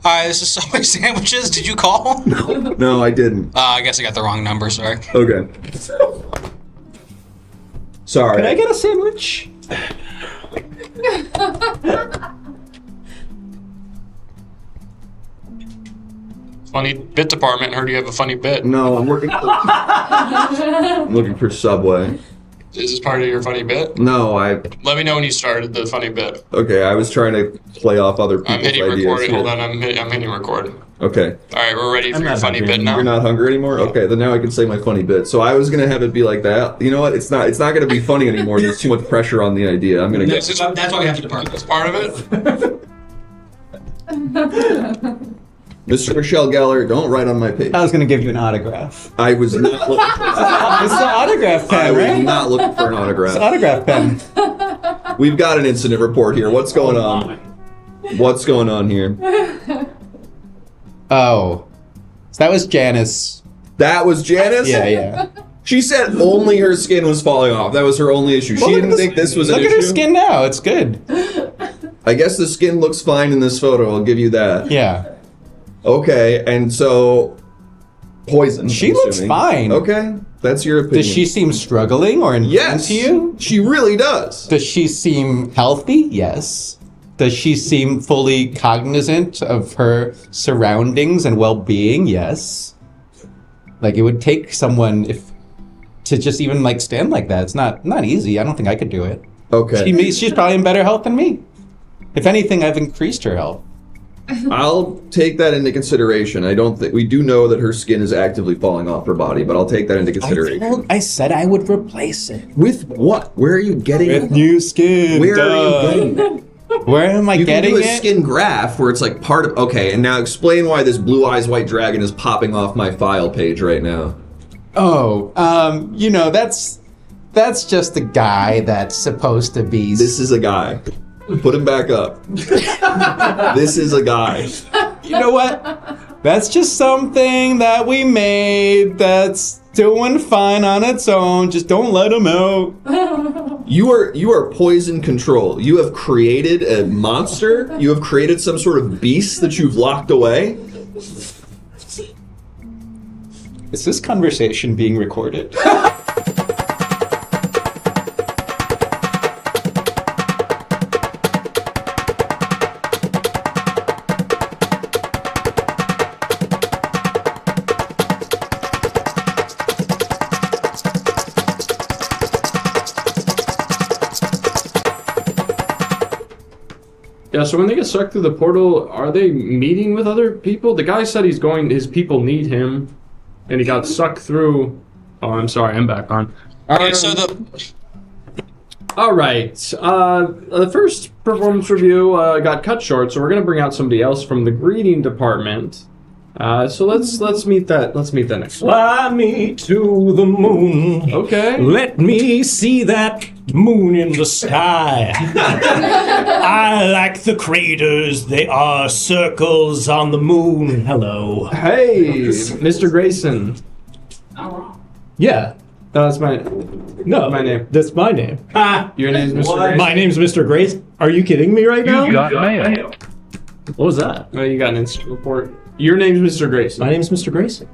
Hi, this is Subway Sandwiches. Did you call? No, I didn't. I guess I got the wrong number, sorry. Okay. Sorry. Can I get a sandwich? Funny bit department. Heard you have a funny bit. No, I'm working. I'm looking for Subway. Is this part of your funny bit? No, Let me know when you started the funny bit. Okay, I was trying to play off other people's I'm hitting ideas. record. here. Hold on, I'm hitting record. Okay. All right, we're ready for your funny bit now. You're not hungry anymore? Okay, then now I can say my funny bit. So I was gonna have it be like that. You know what? It's not gonna be funny anymore. There's too much pressure on the idea. I'm gonna get. That's why we have to depart. That's part of it. Mr. Michelle Geller, don't write on my page. I was going to give you an autograph. I was not looking for It's an autograph pen, I was right? not looking for an autograph. It's an autograph pen. We've got an incident report here. What's going on? What's going on here? Oh. So that was Janice. That was Janice? Yeah. She said only her skin was falling off. That was her only issue. She didn't think this was an issue. Look at her skin now. It's good. I guess the skin looks fine in this photo. I'll give you that. Yeah. Okay, and so poison. She I'm looks assuming. fine. Okay, that's your opinion. Does she seem struggling or indifferent to you? She really does. Does she seem healthy? Yes. Does she seem fully cognizant of her surroundings and well-being? Yes. Like it would take someone to just even like stand like that. It's not easy. I don't think I could do it. Okay. She's probably in better health than me. If anything, I've increased her health. I'll take that into consideration. I don't think we do know that her skin is actively falling off her body, but I'll take that into consideration. I said I would replace it. With what? Where are you getting With it? new skin. Where duh. are you getting it? Where am I You getting can do a it? skin graph where it's like part of. Okay, and now explain why this blue eyes white dragon is popping off my file page right now. Oh, that's just a guy that's supposed to be. This is a guy. Put him back up. This is a guy. You know what? That's just something that we made that's doing fine on its own. Just don't let him out. You are poison control. You have created a monster. You have created some sort of beast that you've locked away. Is this conversation being recorded? Yeah, so when they get sucked through the portal, are they meeting with other people? The guy said his people need him, and he got sucked through. Oh, I'm sorry, I'm back on. Okay, so All right, the first performance review got cut short, so we're gonna bring out somebody else from the greeting department. So let's meet that next one. Fly me to the moon. Okay. Let me see that moon in the sky. I like the craters. They are circles on the moon. Hello. Hey, Mr. Grayson. Yeah. No, that's my name. That's my name. Your name's Mr. Grayson. My name's Mr. Grace. Are you kidding me right now? You got mail. What was that? Oh, you got an instant report. Your name's Mr. Grayson. My name's Mr. Grayson.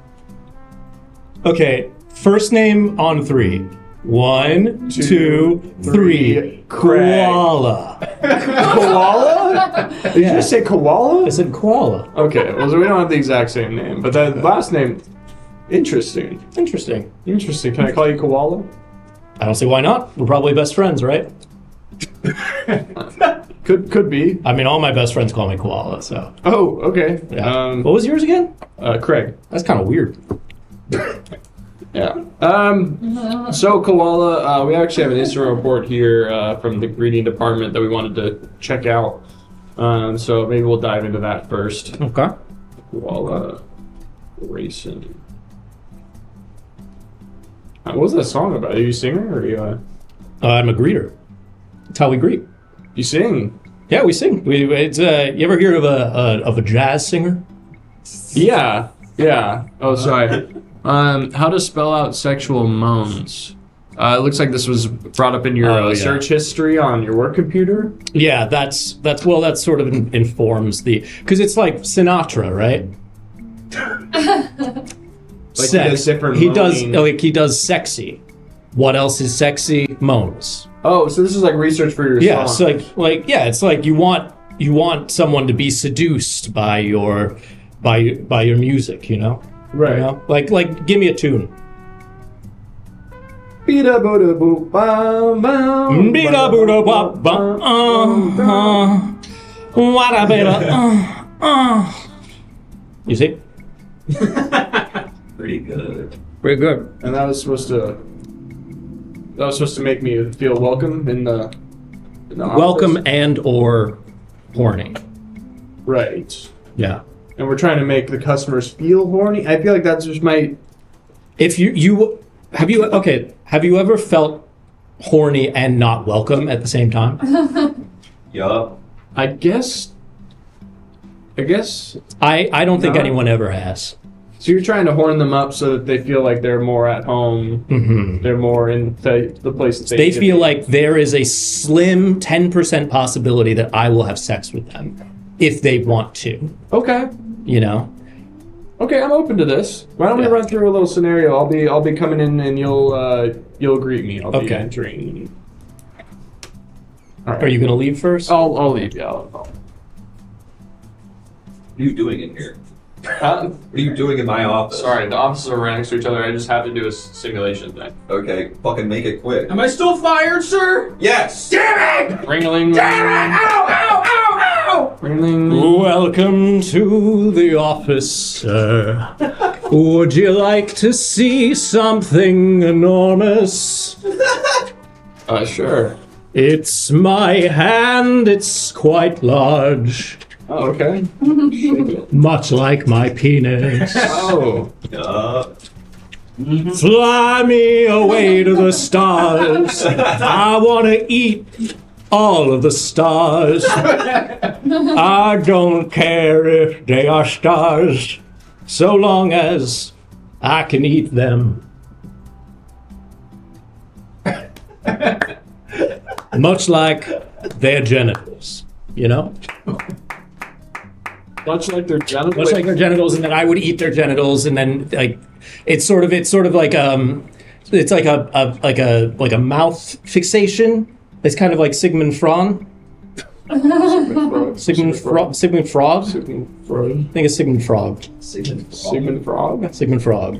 Okay, first name on 3. 1, 2, 3. Craig. Koala. Koala? Did you just say koala? I said koala. Okay, well, so we don't have the exact same name, but that last name, interesting. Interesting. Interesting. Can I call you Koala? I don't see why not. We're probably best friends, right? Could be. I mean, all my best friends call me koala, so. Oh, okay. Yeah. What was yours again? Craig. That's kind of weird. Yeah. So Koala, we actually have an incident report here from the greeting department that we wanted to check out. So maybe we'll dive into that first. Okay. Koala Racing. What was that song about? Are you a singer or are you? I'm a greeter. That's how we greet. You sing? Yeah, we sing. It's you ever hear of a jazz singer? Yeah. Yeah. Oh, sorry. How to spell out sexual moans? It looks like this was brought up in your search history on your work computer. Yeah, that's sort of informs because it's like Sinatra, right? Like he does different moaning. He does sexy. What else is sexy? Moans. Oh, so this is like research for your yeah, song. It's like you want someone to be seduced by your music, you know? Right. You know? Like give me a tune. Bida boda boop bam bam. Bida boda bop bam. Wada bida. You see? Pretty good. Pretty good. And that was supposed to make me feel welcome in the Welcome office. and or horny. Right. Yeah. And we're trying to make the customers feel horny. I feel like that's just my. If have you ever felt horny and not welcome at the same time? Yup. I guess. I don't think No. anyone ever has. So you're trying to horn them up so that they feel like they're more at home. Mm-hmm. They're more in the place that They need to feel be. like there is a slim 10% possibility that I will have sex with them if they want to. Okay. You know? Okay, I'm open to this. Why don't we run through a little scenario? I'll be coming in and you'll greet me. I'll be Okay. entering. All right. Are you gonna leave first? I'll leave. Yeah. What are you doing in here? What are you doing in my office? Sorry, the offices are right next to each other. I just have to do a simulation thing. Okay, fucking make it quick. Am I still fired, sir? Yes! Damn it! Ring-a-ling. Damn it! Ow! Ow! Ow! Ow! Ring-a-ling. Welcome to the office, sir. Would you like to see something enormous? Sure. It's my hand, it's quite large. Oh, okay. Much like my penis. Oh. Fly me away to the stars. I want to eat all of the stars. I don't care if they are stars, so long as I can eat them. Much like their genitals, you know? Much like their genitals. Much like their genitals, and then I would eat their genitals, and then like it's sort of like it's like a mouth fixation. It's kind of like Sigmund Freud. Sigmund Frog. I think it's Sigmund Frog. Sigmund Frog. Sigmund Frog.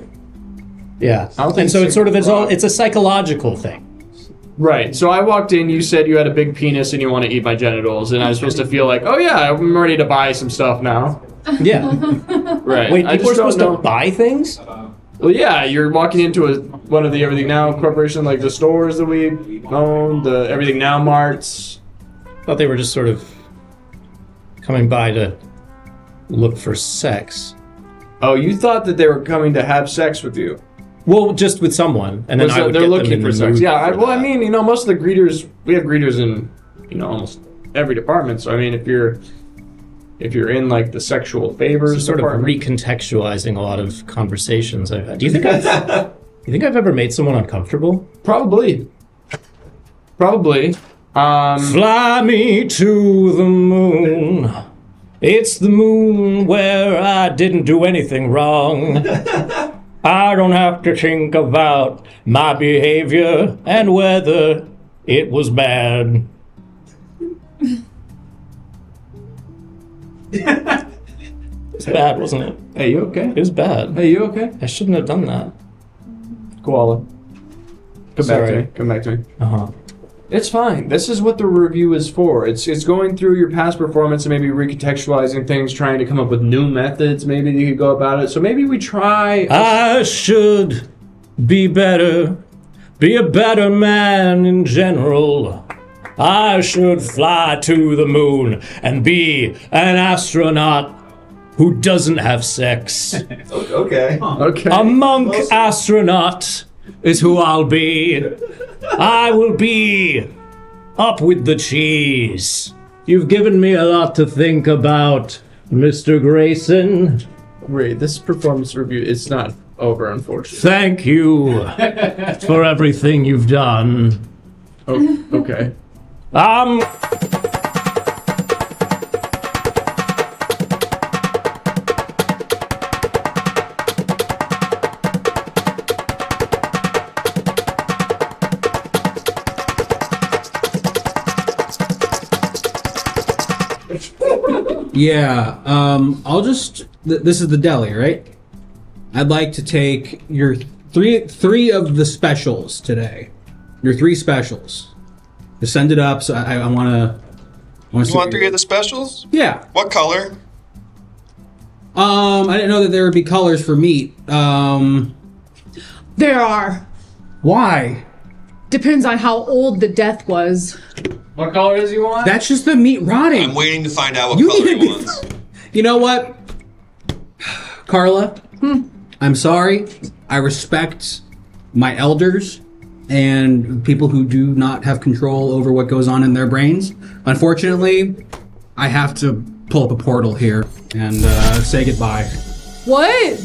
Yeah. I don't think And so it's sort of Sigmund it's a psychological thing. Right. So I walked in. You said you had a big penis and you want to eat my genitals, and I was supposed to feel like, oh yeah, I'm ready to buy some stuff now. Yeah. Right. Wait, I people are just don't supposed know. to buy things? Well, yeah, you're walking into one of the Everything Now corporation, like the stores that we own, the Everything Now marts. I thought they were just sort of coming by to look for sex. Oh, you thought that they were coming to have sex with you? Well, just with someone, and then I would they're get looking them in for the sex. mood Yeah, for well, I that. mean, most of the greeters, we have greeters in, almost every department. So I mean, if you're in like the sexual favors Just sort of department, recontextualizing a lot of conversations I've had. Do you think I've ever made someone uncomfortable? probably. Fly me to the moon. It's the moon where I didn't do anything wrong. I don't have to think about my behavior and whether it was bad. It's bad, wasn't it? Hey, you okay? It was bad. Hey, you okay? I shouldn't have done that. Koala. Come back to Sorry. me. Come back to me. Uh-huh. It's fine. This is what the review is for. It's going through your past performance and maybe recontextualizing things, trying to come up with new methods maybe you could go about it. So maybe we try... I should be better, be a better man in general. I should fly to the moon and be an astronaut who doesn't have sex. Okay. Okay. A monk astronaut is who I'll be. I will be up with the cheese. You've given me a lot to think about, Mr. Grayson. Great. This performance review is not over, unfortunately. Thank you for everything you've done. Oh, okay. Yeah, I'll just. This is the deli, right? I'd like to take your three of the specials today. Your 3 specials. Just send it up. So I want to. You want 3 of the specials? Yeah. What color? I didn't know that there would be colors for meat. There are. Why? Depends on how old the death was. What color does he want? That's just the meat rotting. I'm waiting to find out what You color need he to be- wants. You know what, Carla? I'm sorry. I respect my elders and people who do not have control over what goes on in their brains. Unfortunately, I have to pull up a portal here and say goodbye. What?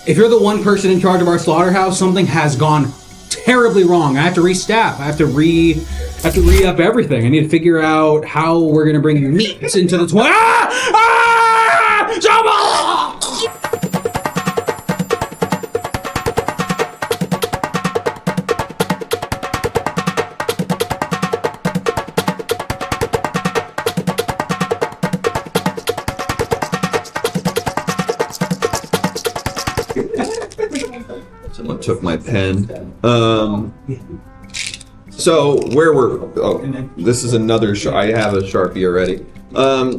If you're the one person in charge of our slaughterhouse, something has gone terribly wrong. I have to restaff. I have to re-up everything. I need to figure out how we're gonna bring meats into the Someone took my pen. So where were? Oh, this is another. I have a Sharpie already.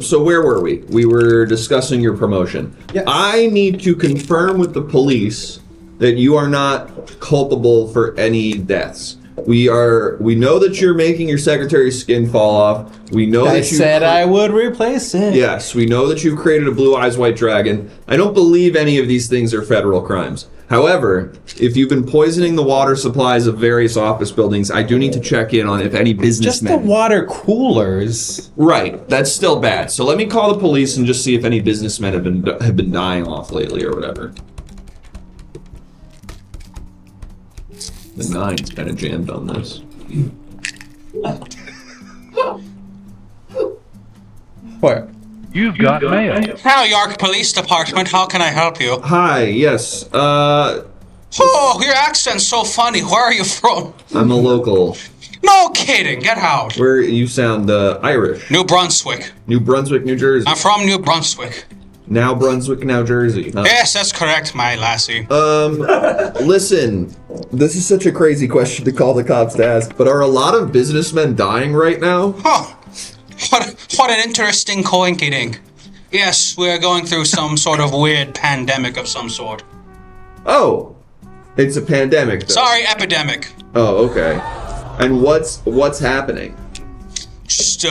So where were we? We were discussing your promotion. Yes. I need to confirm with the police that you are not culpable for any deaths. We know that you're making your secretary's skin fall off. We know I that you said I would replace it. Yes, we know that you've created a Blue Eyes White Dragon. I don't believe any of these things are federal crimes. However, if you've been poisoning the water supplies of various office buildings, I do need to check in on if any Just businessmen... the water coolers. Right, that's still bad. So let me call the police and just see if any businessmen have been dying off lately or whatever. The 9's kind of jammed on this. What? You've got mail. Now, York Police Department, how can I help you? Hi, yes, Oh, your accent's so funny. Where are you from? I'm a local. No kidding. Get out. Where you sound Irish. New Brunswick. New Brunswick, New Jersey. I'm from New Brunswick. Now Brunswick, now Jersey. Huh? Yes, that's correct, my lassie. Listen, this is such a crazy question to call the cops to ask, but are a lot of businessmen dying right now? Huh. What an interesting coincidence. Yes, we're going through some sort of weird pandemic of some sort. Oh, it's a pandemic, though. Sorry, epidemic. Oh, okay. And what's happening? Just,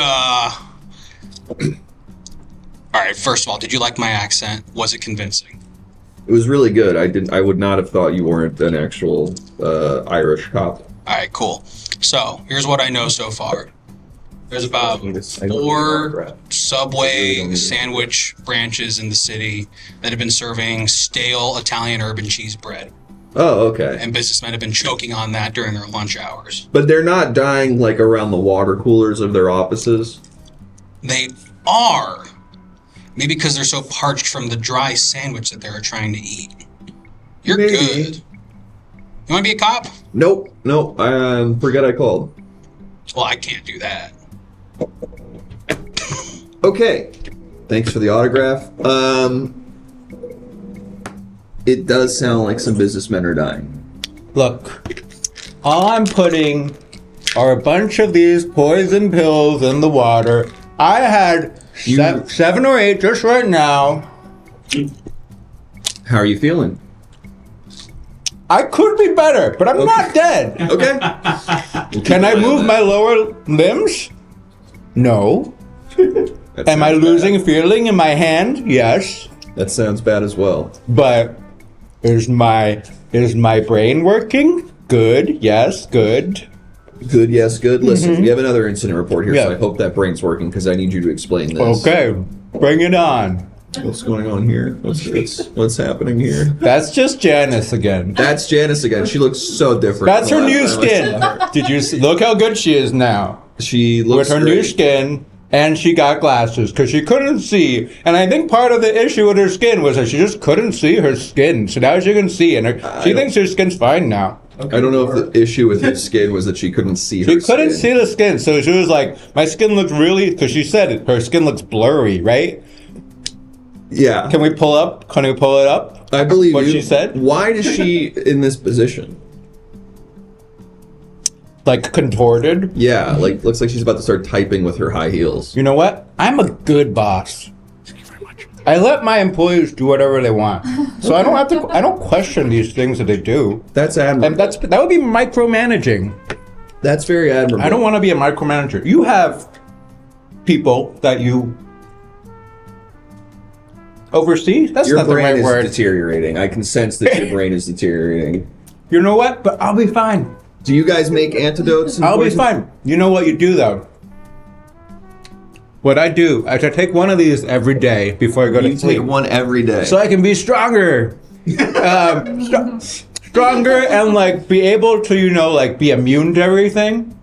Alright, first of all, did you like my accent? Was it convincing? It was really good. I would not have thought you weren't an actual Irish cop. All right, cool. So here's what I know so far. There's about 4 Subway sandwich branches in the city that have been serving stale Italian urban cheese bread. Oh, okay. And businessmen have been choking on that during their lunch hours. But they're not dying like around the water coolers of their offices? They are. Maybe because they're so parched from the dry sandwich that they're trying to eat. You're Maybe. good. You want to be a cop? Nope. Forget I called. Well, I can't do that. Okay. Thanks for the autograph. It does sound like some businessmen are dying. Look, all I'm putting are a bunch of these poison pills in the water. I had 7 or 8 just right now. How are you feeling? I could be better, but I'm not dead. Okay. Can I move my lower limbs? No. Am I losing feeling in my hand? Yes. That sounds bad as well. But is my brain working? Good. Yes. Good. Good, yes, good. Listen, we have another incident report here, Yeah. so I hope that brain's working because I need you to explain this. Okay. Bring it on. What's going on here? What's happening here? That's just Janice again. That's Janice again. She looks so different. That's her from the new last time I skin. saw her. Did you see? Look how good she is now. She looks with her great. new skin, and she got glasses because she couldn't see. And I think part of the issue with her skin was that she just couldn't see her skin. So now she can see, and she thinks her skin's fine now. I don't know if the issue with her skin was that she couldn't see her She couldn't skin. see the skin, so she was like, "My skin looks really," because she said it, her skin looks blurry, right? Yeah. Can we pull it up? I believe what you. she said. Why is she in this position? Like contorted. Yeah, like looks like she's about to start typing with her high heels. You know what? I'm a good boss. I let my employees do whatever they want, so I don't have to. I don't question these things that they do. That's admirable. And that would be micromanaging. That's very admirable. I don't want to be a micromanager. You have people that you oversee. That's Your not the brain right is word. deteriorating. I can sense that your brain is deteriorating. You know what? But I'll be fine. Do you guys make antidotes? and I'll be poison? fine. You know what you do though? What I do is I take one of these every day before I go to You sleep. take one every day. So I can be stronger. Stronger and like be able to, like be immune to everything.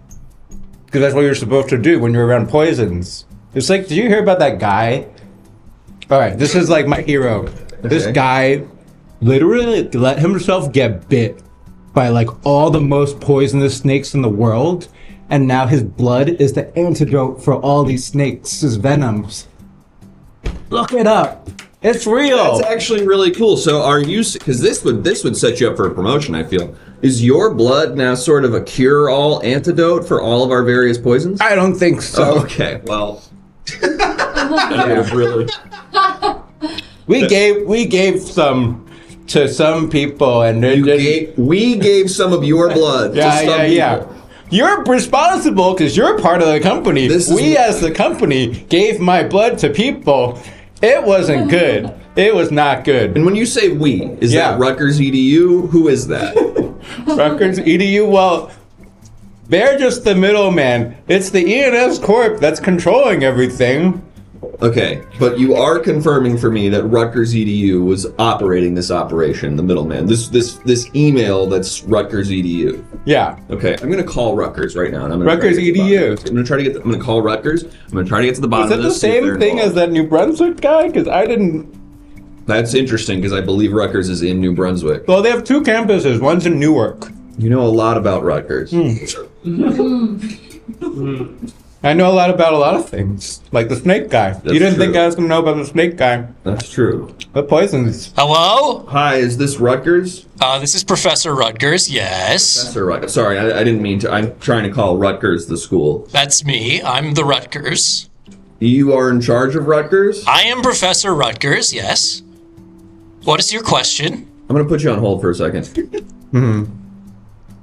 Because that's what you're supposed to do when you're around poisons. It's like, did you hear about that guy? Alright, this is like my hero. This guy literally let himself get bit by like all the most poisonous snakes in the world. And now his blood is the antidote for all these snakes' venoms. Look it up. It's real. That's actually really cool. So are you, because this would set you up for a promotion, I feel. Is your blood now sort of a cure-all antidote for all of our various poisons? I don't think so. Oh, okay, well. Yeah, really. We gave some to some people, and we gave some of your blood to some people. You're responsible because you're part of the company. We, as the company, gave my blood to people. It wasn't good. It was not good. And when you say we, is that Rutgers EDU? Who is that? Rutgers EDU? Well, they're just the middleman. It's the E&S Corp that's controlling everything. Okay, but you are confirming for me that Rutgers EDU was operating this operation, the middleman. This email that's Rutgers EDU. Yeah. Okay, I'm gonna call Rutgers right now, and I'm gonna Rutgers EDU. I'm gonna call Rutgers. I'm gonna try to get to the bottom Is of that the this. see if they're same thing involved. as that New Brunswick guy? Because I didn't. That's interesting because I believe Rutgers is in New Brunswick. Well, they have 2 campuses. One's in Newark. You know a lot about Rutgers. I know a lot about a lot of things, like the snake guy. You didn't think I was gonna know about the snake guy? That's true. The poisons. Hello? Hi, is this Rutgers? This is Professor Rutgers, yes. Professor Rutgers. Sorry, I didn't mean to. I'm trying to call Rutgers the school. That's me. I'm the Rutgers. You are in charge of Rutgers? I am Professor Rutgers, yes. What is your question? I'm gonna put you on hold for a second.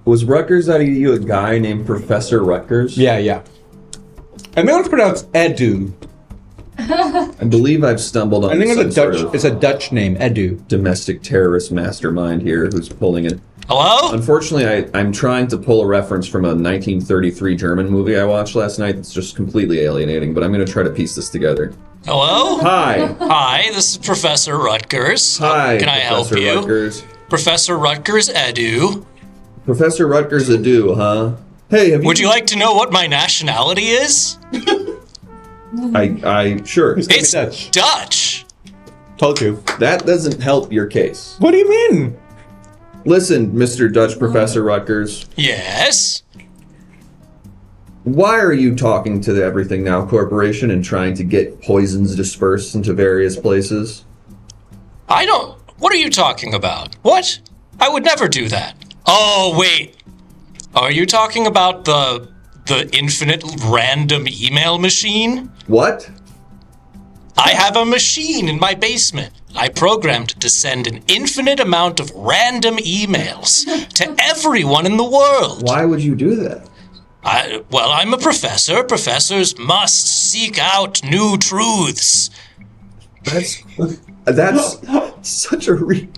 Was Rutgers EDU a guy named Professor Rutgers? Yeah. And that was pronounced Edu. I believe I've stumbled on I think some sort it's a Dutch name, Edu. domestic terrorist mastermind here who's pulling it. Hello? Unfortunately, I'm trying to pull a reference from a 1933 German movie I watched last night that's just completely alienating, but I'm going to try to piece this together. Hello? Hi. Hi, this is Professor Rutgers. Hi, Can I help Professor you? Rutgers. Professor Rutgers Edu. Professor Rutgers Adu, huh? Hey, have you... Would you like to know what my nationality is? Sure. It's Dutch. Told you. That doesn't help your case. What do you mean? Listen, Mr. Dutch Professor Rutgers. Yes? Why are you talking to the Everything Now Corporation and trying to get poisons dispersed into various places? What are you talking about? What? I would never do that. Oh, wait. Are you talking about the infinite random email machine? What? I have a machine in my basement. I programmed to send an infinite amount of random emails to everyone in the world. Why would you do that? I'm a professor. Professors must seek out new truths. That's such a We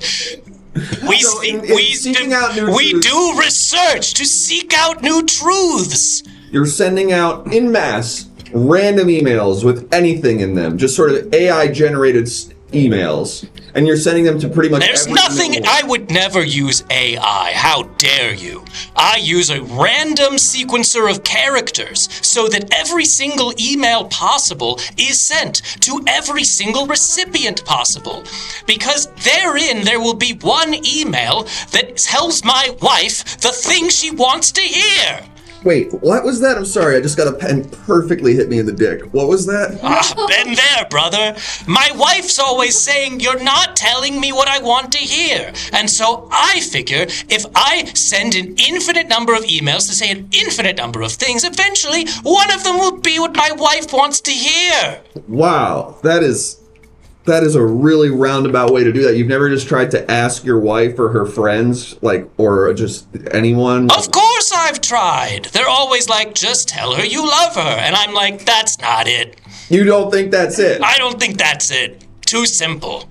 do research to seek out new truths. You're sending out en masse random emails with anything in them, just sort of AI generated emails, and you're sending them to pretty much There's nothing. I would never use AI. How dare you? I use a random sequencer of characters so that every single email possible is sent to every single recipient possible. Because therein there will be one email that tells my wife the thing she wants to hear. Wait, what was that? I'm sorry, I just got a pen perfectly hit me in the dick. What was that? Been there, brother. My wife's always saying, you're not telling me what I want to hear. And so I figure if I send an infinite number of emails to say an infinite number of things, eventually one of them will be what my wife wants to hear. Wow, that is a really roundabout way to do that. You've never just tried to ask your wife or her friends, or just anyone? Of course I've tried. They're always like, just tell her you love her. And I'm like, that's not it. You don't think that's it? I don't think that's it. Too simple.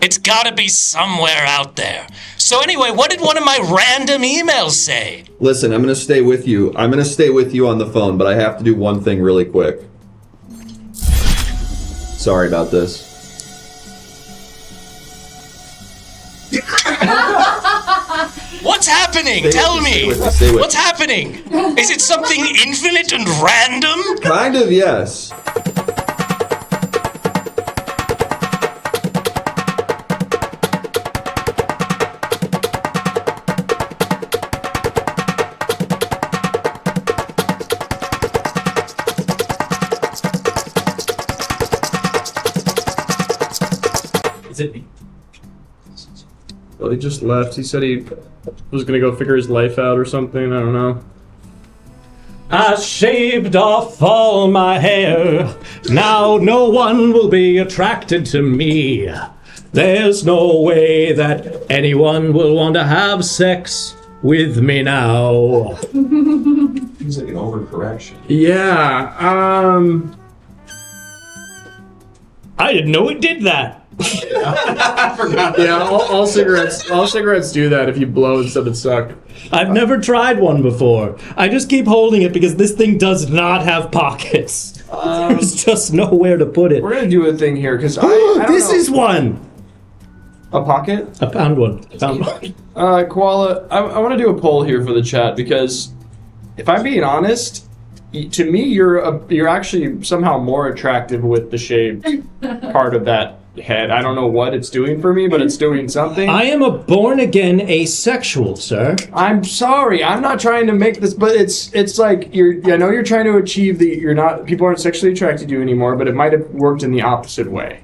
It's gotta be somewhere out there. So anyway, what did one of my random emails say? Listen, I'm going to stay with you. I'm going to stay with you on the phone, but I have to do one thing really quick. Sorry about this. What's happening? Tell me. What's happening? Is it something infinite and random? Kind of, yes. Is it me? Well, he just left. He said he was gonna go figure his life out or something. I don't know. I shaved off all my hair. Now no one will be attracted to me. There's no way that anyone will want to have sex with me now. Seems like an overcorrection. Yeah. I didn't know it did that. Yeah, all cigarettes do that if you blow instead of suck. I've never tried one before. I just keep holding it because this thing does not have pockets. There's just nowhere to put it. We're gonna do a thing here because I don't This know. is one. A pocket? I found one. Found one. Koala, I want to do a poll here for the chat because if I'm being honest, to me you're actually somehow more attractive with the shaved part of that head. I don't know what it's doing for me, but it's doing something. I am a born-again asexual, sir. I'm sorry. I'm not trying to make this, but it's like I know you're trying to achieve people aren't sexually attracted to you anymore, but it might have worked in the opposite way.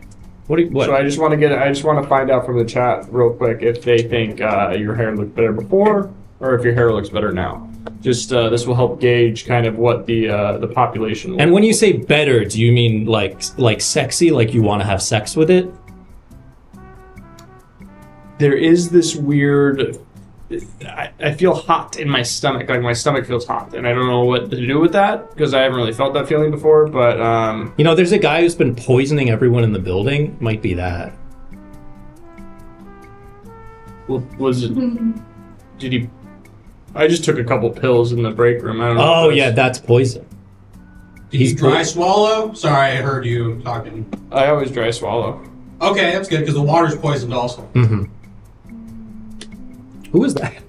What? So I just want to find out from the chat real quick if they think your hair looked better before or if your hair looks better now. Just this will help gauge kind of what the population. And when you say better, do you mean like sexy, like you want to have sex with it? There is this weird I feel hot in my stomach. Like my stomach feels hot, and I don't know what to do with that because I haven't really felt that feeling before. But there's a guy who's been poisoning everyone in the building. Might be that. Was it? Did he? I just took a couple pills in the break room. I don't know. Oh yeah, that's poison. Did you dry swallow? Sorry, I heard you talking. I always dry swallow. Okay, that's good because the water's poisoned also. Mm-hmm. Who is that?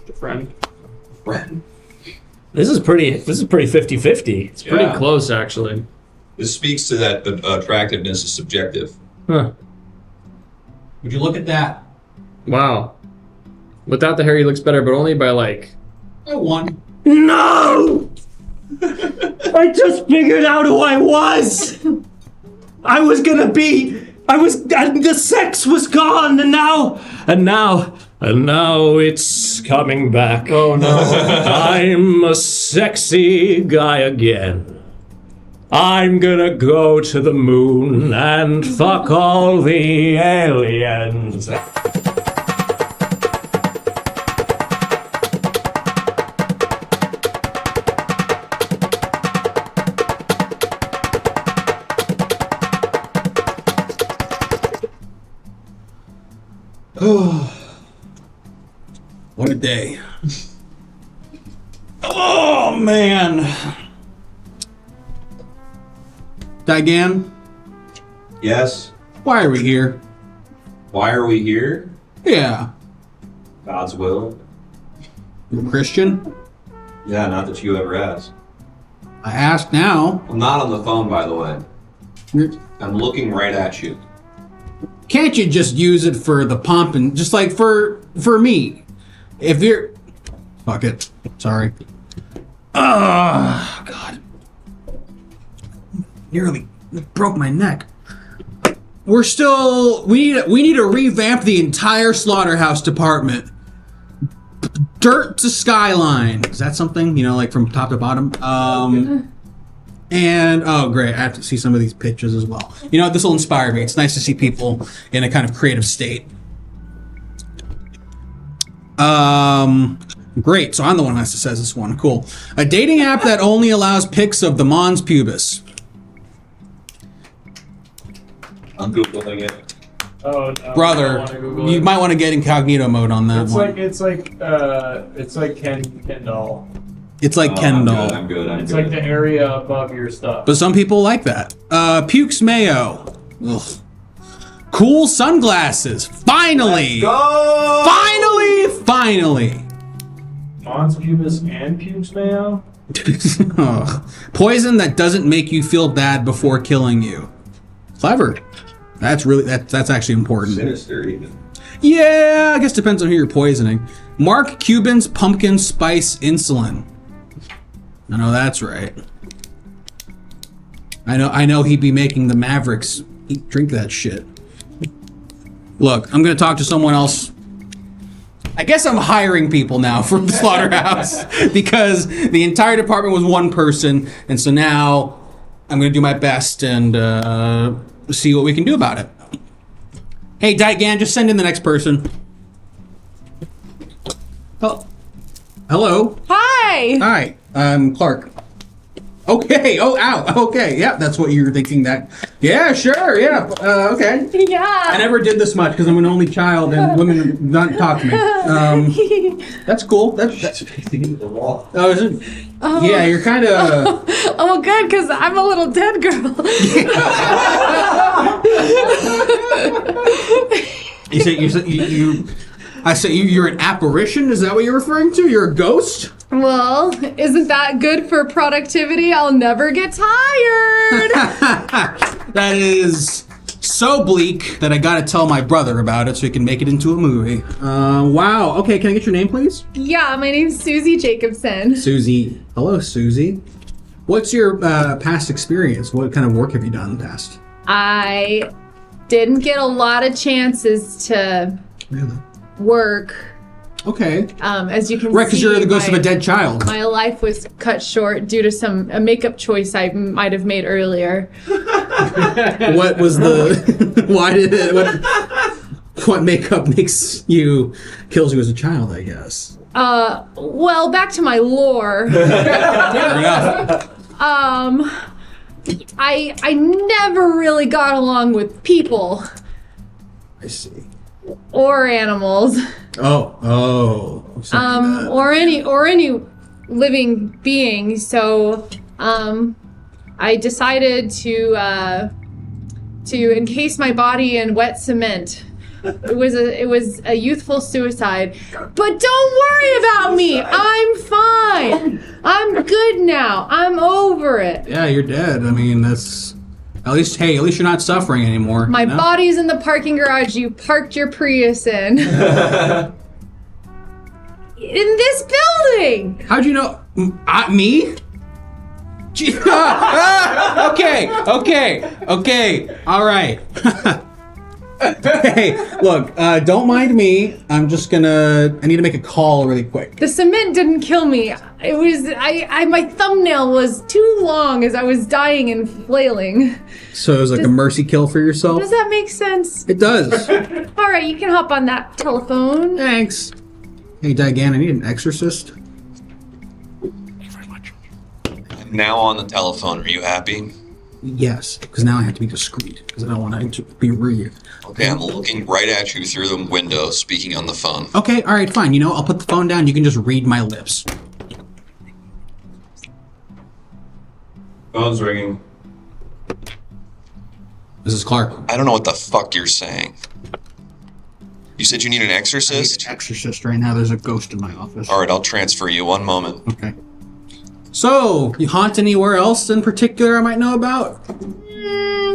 A friend. This is pretty 50-50. It's pretty close, actually. This speaks to that attractiveness is subjective. Huh. Would you look at that? Wow. Without the hair, he looks better, but only by like... One. No! I just figured out who I was! The sex was gone, and now it's coming back. Oh no. I'm a sexy guy again. I'm gonna go to the moon and fuck all the aliens. What a day. Oh, man. Digan, Yes. why are we here? Why are we here? Yeah. God's will. You're a Christian? Yeah, not that you ever asked. I ask now. I'm not on the phone, by the way. You're- I'm looking right at you. Can't you just use it for the pump and just like for me? If you're... Fuck it. Sorry. God. Nearly broke my neck. We need to revamp the entire slaughterhouse department. Dirt to skyline. Is that something, like from top to bottom? And, oh great, I have to see some of these pictures as well. This will inspire me. It's nice to see people in a kind of creative state. Great, so I'm the one that says this one. Cool. A dating app that only allows pics of the mons pubis. I'm Googling it. Oh no. Brother, you might want to get incognito mode on that one. It's like Ken doll. It's like Ken doll. I'm good. It's like the area above your stuff. But some people like that. Pukes mayo. Ugh. Cool sunglasses. Finally! Go! Finally! Mons pubis and pubes mayo? Ugh. Poison that doesn't make you feel bad before killing you. Clever. That's actually important. Sinister, even. Yeah, I guess depends on who you're poisoning. Mark Cuban's pumpkin spice insulin. I know that's right. I know he'd be making the Mavericks drink that shit. Look, I'm gonna talk to someone else. I guess I'm hiring people now from the slaughterhouse because the entire department was one person, and so now I'm gonna do my best and see what we can do about it. Hey, Digan, just send in the next person. Oh, hello. Hi. Hi, I'm Clark. Okay. Oh, ow. Okay. Yeah, that's what you were thinking. That. Yeah. Sure. Yeah. Okay. Yeah. I never did this much because I'm an only child and women don't talk to me. That's cool. That's Facing the wall. Oh, is it? Oh. Yeah, you're kind of. Oh, good, because I'm a little dead girl. I said you're an apparition. Is that what you're referring to? You're a ghost. Well, isn't that good for productivity? I'll never get tired. That is so bleak that I gotta tell my brother about it so he can make it into a movie. Wow. Okay, can I get your name, please? Yeah, my name's Susie Jacobson. Susie. Hello, Susie. What's your past experience? What kind of work have you done in the past? I didn't get a lot of chances to work. Okay. As you can see, right, because you're the ghost of a dead child. My life was cut short due to a makeup choice I might have made earlier. What was the? Why did it? What? what makeup kills you as a child, I guess. Well, back to my lore. Fair enough. I never really got along with people I see. or animals. Oh. Or any living being. So, I decided to encase my body in wet cement. It was a youthful suicide. But don't worry about me. I'm fine. I'm good now. I'm over it. Yeah, you're dead. I mean, that's at least you're not suffering anymore. My body's in the parking garage you parked your Prius in. In this building. How'd you know? Me? Okay. All right. Hey, look, don't mind me. I need to make a call really quick. The cement didn't kill me. It was my thumbnail was too long as I was dying and flailing. So it was like a mercy kill for yourself? Does that make sense? It does. All right, you can hop on that telephone. Thanks. Hey, Diane, I need an exorcist. Now on the telephone, are you happy? Yes, because now I have to be discreet, because I don't want to be rude. Okay, I'm looking right at you through the window, speaking on the phone. Okay, all right, fine. I'll put the phone down. You can just read my lips. Phone's ringing. This is Clark. I don't know what the fuck you're saying. You said you need an exorcist? I need an exorcist right now. There's a ghost in my office. All right, I'll transfer you. One moment. Okay. So, you haunt anywhere else in particular I might know about?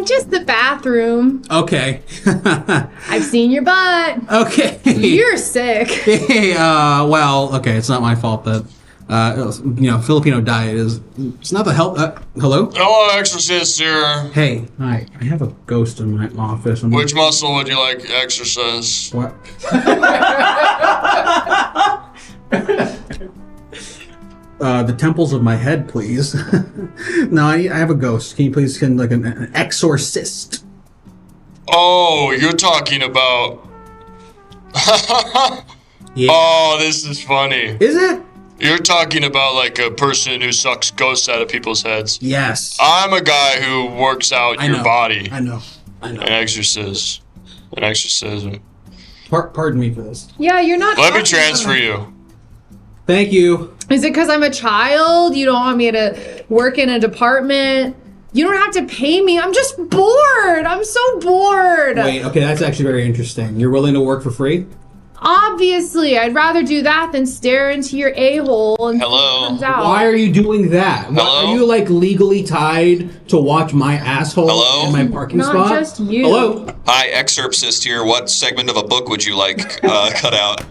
Just the bathroom. Okay. I've seen your butt. Okay. You're sick. Hey, well, okay, it's not my fault that, Filipino diet is, it's not the help, hello? Hello, exorcist here. Hey, hi, I have a ghost in my office. Which muscle would you like exorcist? What? The temples of my head, please. No, I have a ghost. Can you please send like an exorcist? Oh, you're talking about... Yeah. Oh, this is funny. Is it? You're talking about like a person who sucks ghosts out of people's heads. Yes. I'm a guy who works out your body. I know. An exorcist. An exorcism. Pardon me for this. Yeah, you're not. Let me transfer you. Thank you. Is it because I'm a child? You don't want me to work in a department? You don't have to pay me. I'm just bored. I'm so bored. Wait, okay, that's actually very interesting. You're willing to work for free? Obviously, I'd rather do that than stare into your a-hole and Hello. comes out. Why are you doing that? Hello? Are you like legally tied to watch my asshole Hello? in my parking Not spot? just you. Hello? Hi, exorcist here. What segment of a book would you like cut out?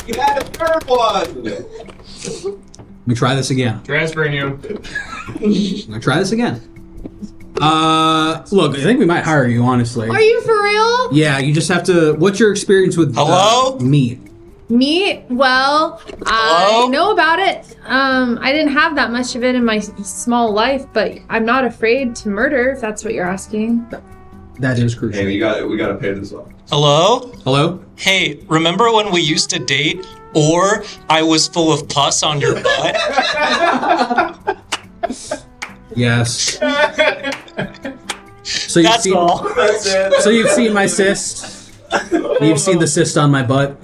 You had a third one. Let me try this again. Transferring you. I'm gonna try this again. Look, I think we might hire you, honestly. Are you for real? Yeah, you just have to. What's your experience with meat? Meat? Well, I know about it. I didn't have that much of it in my small life, but I'm not afraid to murder, if that's what you're asking. That is crucial. Hey, we gotta pay this off. Hello? Hello? Hey, remember when we used to date? Or I was full of pus on your butt? Yes. So you've That's seen, all. That's it. So you've seen my cyst. You've seen the cyst on my butt.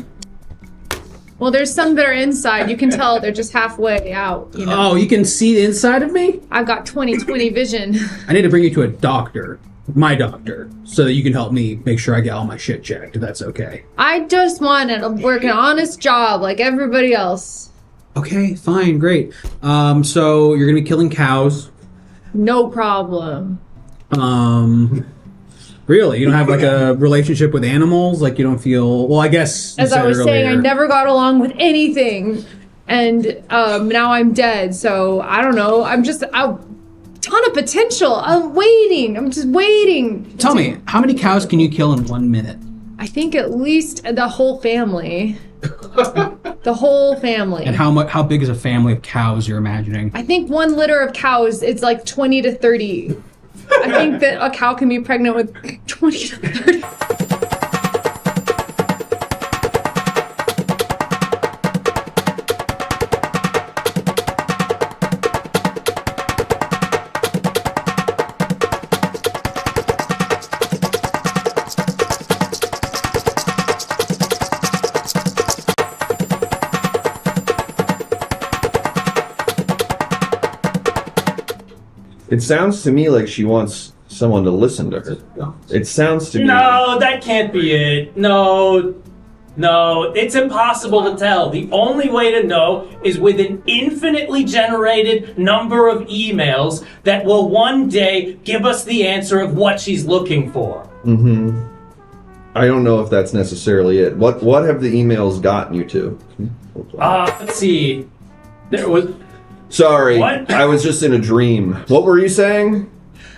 Well, there's some that are inside. You can tell they're just halfway out. You know? Oh, you can see the inside of me? I've got 20/20 vision. I need to bring you to a doctor. My doctor. So that you can help me make sure I get all my shit checked, if that's okay. I just want to work an honest job like everybody else. Okay, fine, great. So you're gonna be killing cows. No problem. Really? You don't have like a relationship with animals? Like you don't feel, well, I guess. As I was saying, I never got along with anything. And now I'm dead. So I don't know. I'm just a ton of potential. I'm waiting. I'm just waiting. Tell me, how many cows can you kill in 1 minute? I think at least the whole family. The whole family. And how big is a family of cows you're imagining? I think 1 litter of cows, it's like 20 to 30. I think that a cow can be pregnant with 20 to 30. It sounds to me like she wants someone to listen to her. It sounds to me. No, that can't be it. No, it's impossible to tell. The only way to know is with an infinitely generated number of emails that will one day give us the answer of what she's looking for. Mm-hmm. I don't know if that's necessarily it. What have the emails gotten you to? Let's see. There was... Sorry, What? I was just in a dream. What were you saying?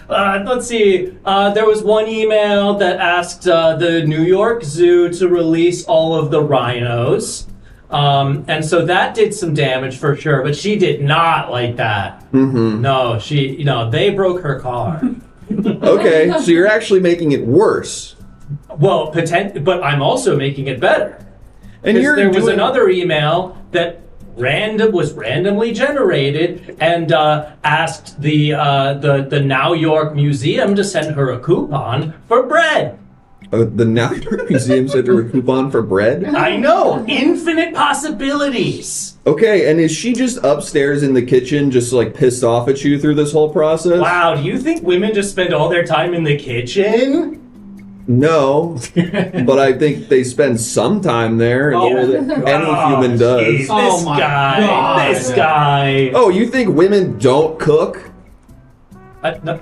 Let's see. There was one email that asked the New York Zoo to release all of the rhinos. And so that did some damage for sure, but she did not like that. Mm-hmm. No, they broke her car. Okay, so you're actually making it worse. Well, but I'm also making it better. And There was another email that was randomly generated and asked the Now York Museum to send her a coupon for bread. The Now York Museum sent her a coupon for bread? I know! Infinite possibilities! Okay, and is she just upstairs in the kitchen just like pissed off at you through this whole process? Wow, do you think women just spend all their time in the kitchen? No, but I think they spend some time there in the way that any human does. Geez, this guy. Oh, you think women don't cook? No.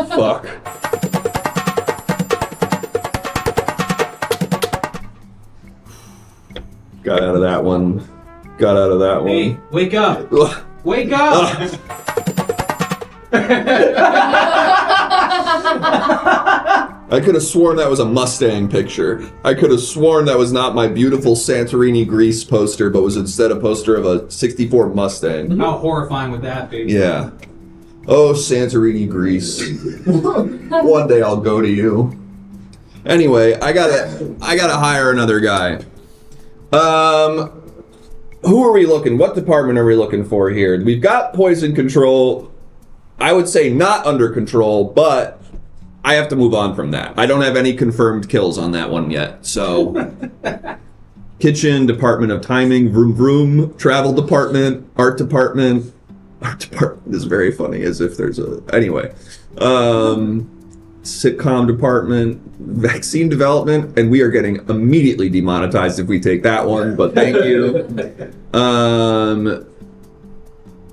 Fuck. Got out of that one. Hey, wake up! Wake up! I could have sworn that was a Mustang picture. I could have sworn that was not my beautiful Santorini, Greece poster, but was instead a poster of a 64 Mustang. How horrifying would that be? Yeah. Oh, Santorini, Greece. One day I'll go to you. Anyway, I gotta hire another guy. Who are we looking? What department are we looking for here? We've got poison control. I would say not under control, but I have to move on from that. I don't have any confirmed kills on that one yet. So, kitchen, department of timing, vroom vroom, travel department, art department. Art department is very funny, as if there's a... Anyway. Sitcom department, vaccine development, and we are getting immediately demonetized if we take that one, but thank you.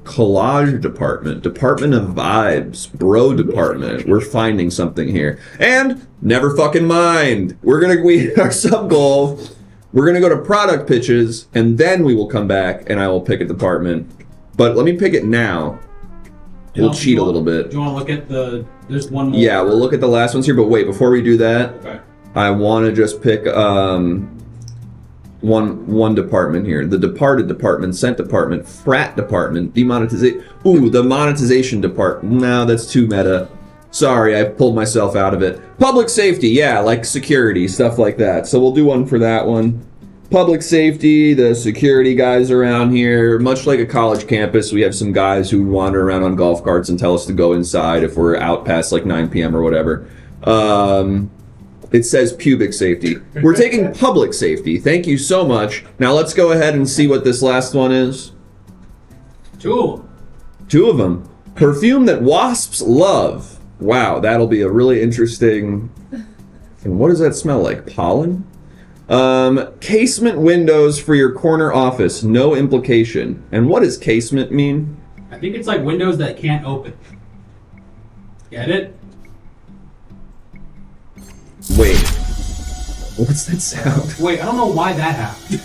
Collage department, department of vibes, bro department. We're finding something here. And never fucking mind. Our sub goal, we're gonna go to product pitches, and then we will come back and I will pick a department. But let me pick it now. We'll cheat a little bit. Do you want to look at there's one more? Yeah, we'll look at the last ones here, but wait, before we do that, Okay. I want to just pick one department here. The departed department, scent department, frat department, demonetization. Ooh, the monetization department. No, that's too meta. Sorry, I pulled myself out of it. Public safety, yeah, like security, stuff like that. So we'll do one for that one. Public safety, the security guys around here, much like a college campus, we have some guys who wander around on golf carts and tell us to go inside if we're out past like 9 p.m. or whatever. It says pubic safety. We're taking public safety. Thank you so much. Now let's go ahead and see what this last one is. Two of them. Perfume that wasps love. Wow, that'll be a really interesting... And what does that smell like? Pollen? Casement windows for your corner office. No implication. And what does casement mean? I think it's like windows that can't open. Get it? Wait. What's that sound? Wait, I don't know why that happened.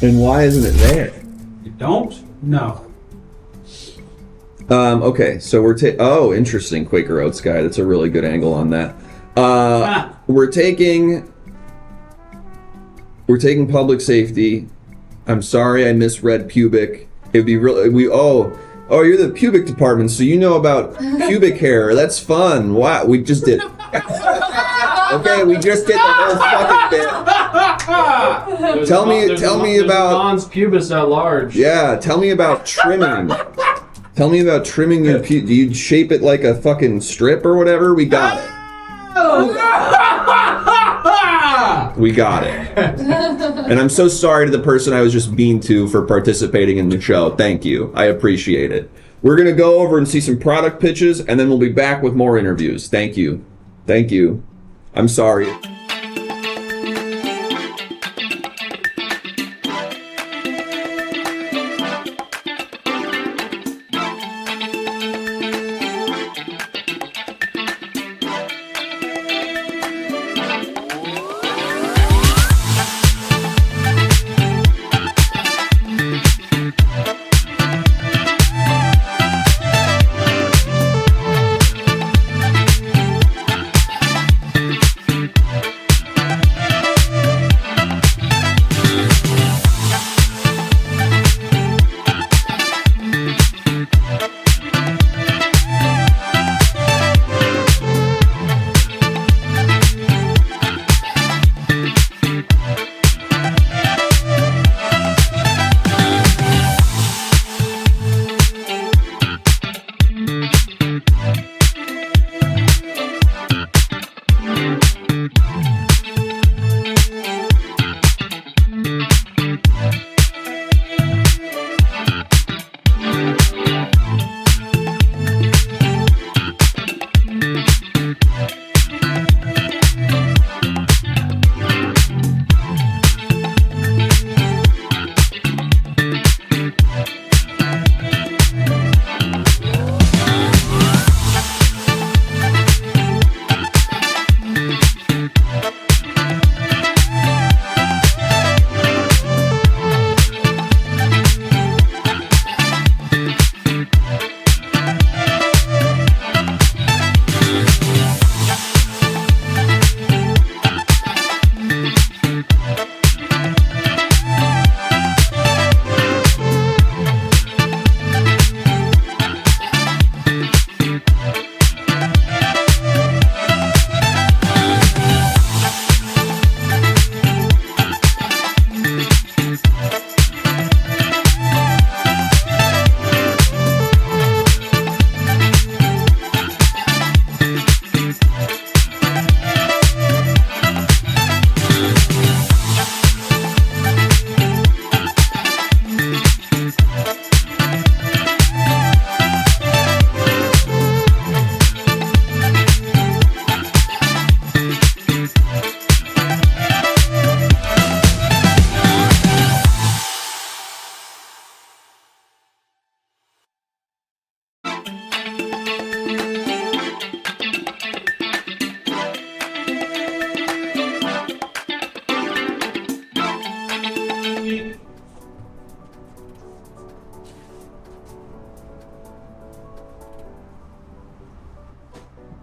And why isn't it there? You don't? No. Okay, so we're oh, interesting, Quaker Oats guy. That's a really good angle on that. We're taking public safety. I'm sorry I misread pubic. It'd be really you're the pubic department, so you know about pubic hair. That's fun. Wow, we just did. Okay, we just did the whole fucking bit. Tell me about Mons pubis at large. Yeah, tell me about trimming. Tell me about trimming your do you shape it like a fucking strip or whatever? We got it. We got it. And I'm so sorry to the person I was just mean to for participating in the show. Thank you. I appreciate it. We're going to go over and see some product pitches, and then we'll be back with more interviews. Thank you. Thank you. I'm sorry.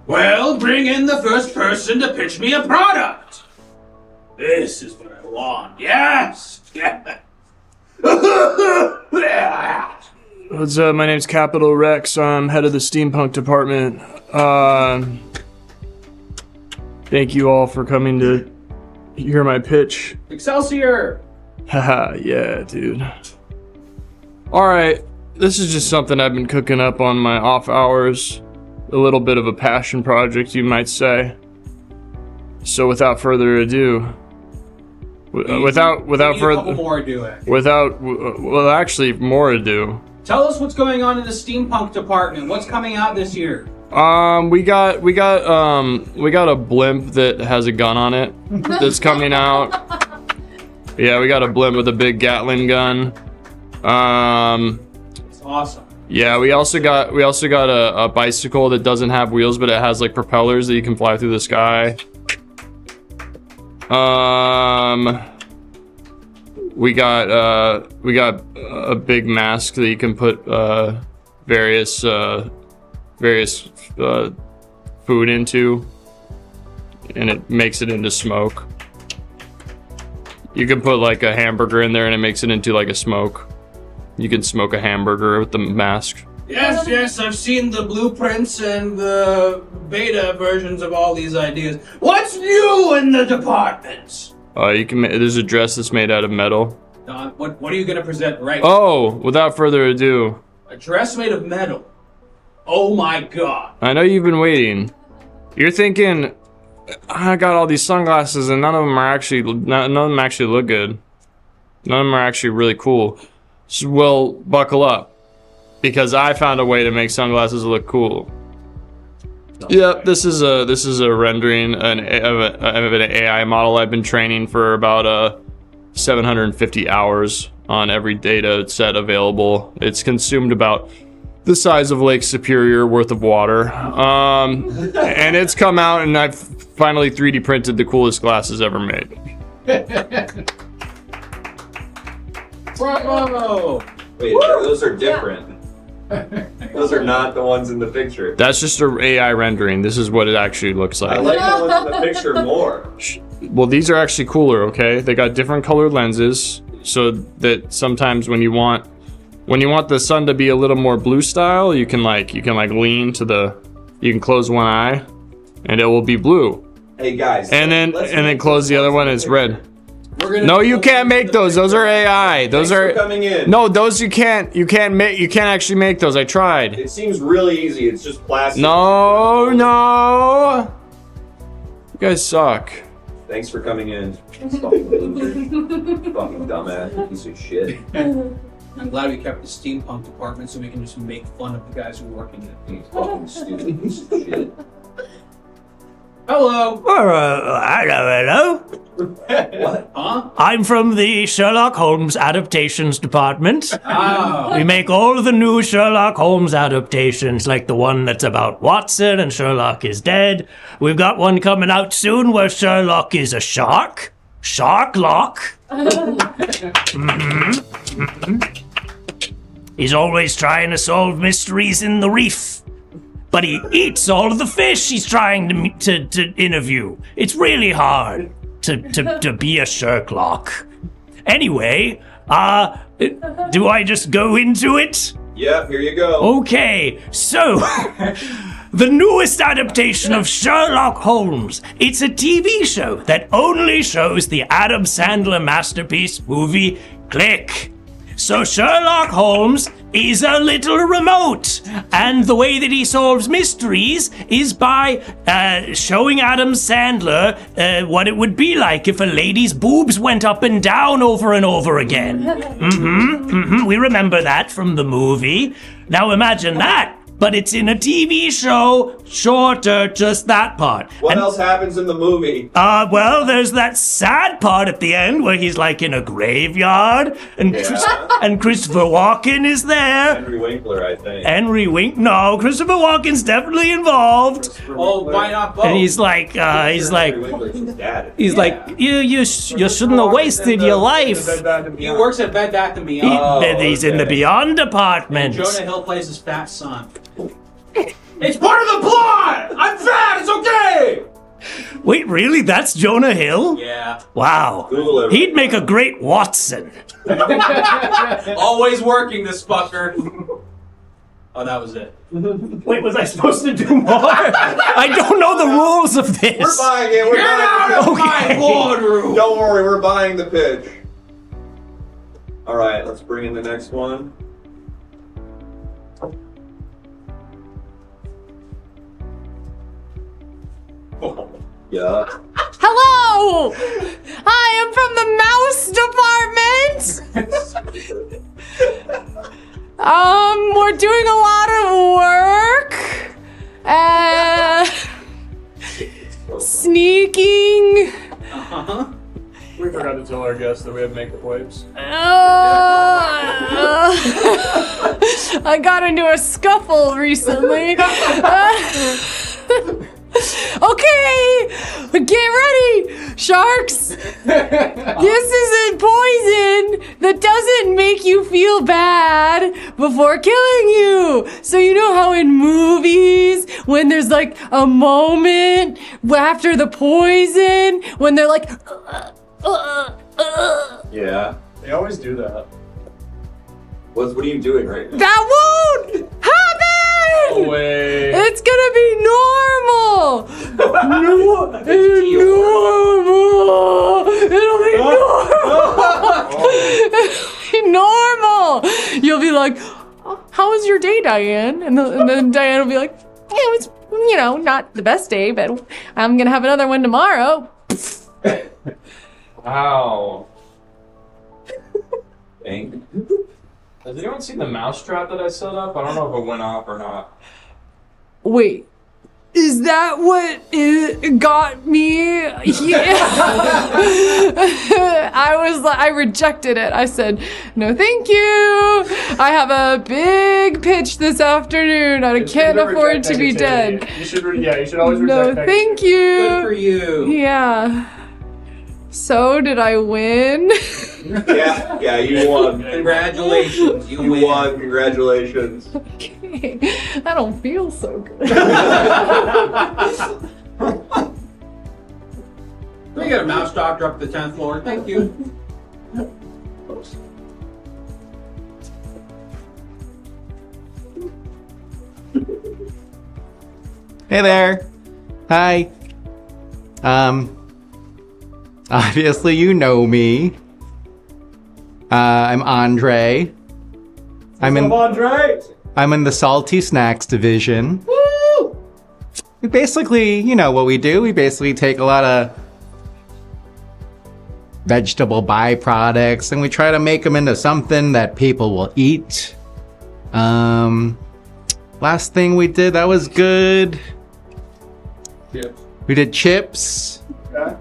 Well, bring in the first person to pitch me a product. This is what I want. Yes. What's up? My name's Capital Rex. I'm head of the steampunk department. Thank you all for coming to hear my pitch. Excelsior. Haha, yeah, dude. Alright, this is just something I've been cooking up on my off hours. A little bit of a passion project, you might say. So without further ado, without actually more ado. Tell us what's going on in the steampunk department. What's coming out this year? We got a blimp that has a gun on it that's coming out. Yeah, we got a blimp with a big Gatling gun. It's awesome. Yeah, we also got a bicycle that doesn't have wheels, but it has like propellers that you can fly through the sky. We got a big mask that you can put various food into, and it makes it into smoke. You can put like a hamburger in there, and it makes it into like a smoke. You can smoke a hamburger with the mask. Yes, I've seen the blueprints and the beta versions of all these ideas. What's new in the department? There's a dress that's made out of metal. What are you gonna present right now? Oh, without further ado. A dress made of metal. Oh my god. I know you've been waiting. You're thinking, I got all these sunglasses and none of them actually look good. None of them are actually really cool. So, well, buckle up, because I found a way to make sunglasses look cool. Yep, this is a rendering of an AI model I've been training for about 750 hours on every data set available. It's consumed about the size of Lake Superior worth of water. And it's come out and I've finally 3D printed the coolest glasses ever made. Bravo! Wait, those are different. Those are not the ones in the picture. That's just an AI rendering. This is what it actually looks like. I like the ones in the picture more. Well, these are actually cooler, okay? They got different colored lenses, so that sometimes when you want the sun to be a little more blue style, you can lean to you can close one eye, and it will be blue. Hey guys. And then close the other one, and it's red. No, you can't make those. Those are AI. Those are coming in. No, those you can't actually make those. I tried. It seems really easy. It's just plastic. No. You guys suck. Thanks for coming in. Fucking dumbass piece of shit. I'm glad we kept the steampunk department so we can just make fun of the guys who are working in it. Fucking stupid piece of shit. Hello. Hello. What? Huh? I'm from the Sherlock Holmes adaptations department. Oh. We make all the new Sherlock Holmes adaptations, like the one that's about Watson and Sherlock is dead. We've got one coming out soon where Sherlock is a shark. Sharklock. He's always trying to solve mysteries in the reef. But he eats all of the fish he's trying to interview. It's really hard to be a Sherlock. Anyway, do I just go into it? Yep, here you go. Okay, so the newest adaptation of Sherlock Holmes. It's a TV show that only shows the Adam Sandler masterpiece movie Click. So Sherlock Holmes is a little remote, and the way that he solves mysteries is by showing Adam Sandler what it would be like if a lady's boobs went up and down over and over again. We remember that from the movie. Now imagine that, but it's in a TV show, shorter, just that part. What else happens in the movie? Well, there's that sad part at the end where he's like in a graveyard, and and Christopher Walken is there. Henry Winkler, I think. No, Christopher Walken's definitely involved. Oh, why not both? And he's like, you shouldn't have wasted your life. He works at Bed Bath & Beyond. He's in the Beyond department. And Jonah Hill plays his fat son. It's part of the plot! I'm fat, it's okay! Wait, really? That's Jonah Hill? Yeah. Wow. He'd make a great Watson. Always working, this fucker. Oh, that was it. Wait, was I supposed to do more? I don't know the rules of this. We're buying it. Get out of my boardroom! Don't worry, we're buying the pitch. All right, let's bring in the next one. Yeah. Hello! Hi, I'm from the mouse department. We're doing a lot of work. Sneaking. We forgot to tell our guests that we have makeup wipes. I got into a scuffle recently. Okay, get ready, sharks. This is a poison that doesn't make you feel bad before killing you. So you know how in movies, when there's like a moment after the poison, when they're like, Yeah. They always do that. What are you doing right now? that won't happen. No way. It's gonna be normal. Normal. It'll be normal. You'll be like, "How was your day, Diane?" And then Diane will be like, "Yeah, you know, not the best day, but I'm gonna have another one tomorrow. Wow. Thank Has anyone seen the mousetrap that I set up? I don't know if it went off or not. Wait, is that what it got me? Yeah. I rejected it. I said, no, thank you. I have a big pitch this afternoon. I can't afford to be dead. You should always reject No, thank you. Good for you. Yeah. So, did I win? Yeah, you won. Congratulations. You won. Congratulations. Okay. I don't feel so good. Can we get a mouse doctor up to the 10th floor? Thank you. Hey there. Hi. Obviously you know me. I'm Andre. I'm in the salty snacks division. Woo! We basically, you know what we do. We basically take a lot of vegetable byproducts and we try to make them into something that people will eat. Last thing we did that was good. Chips. We did chips. Okay.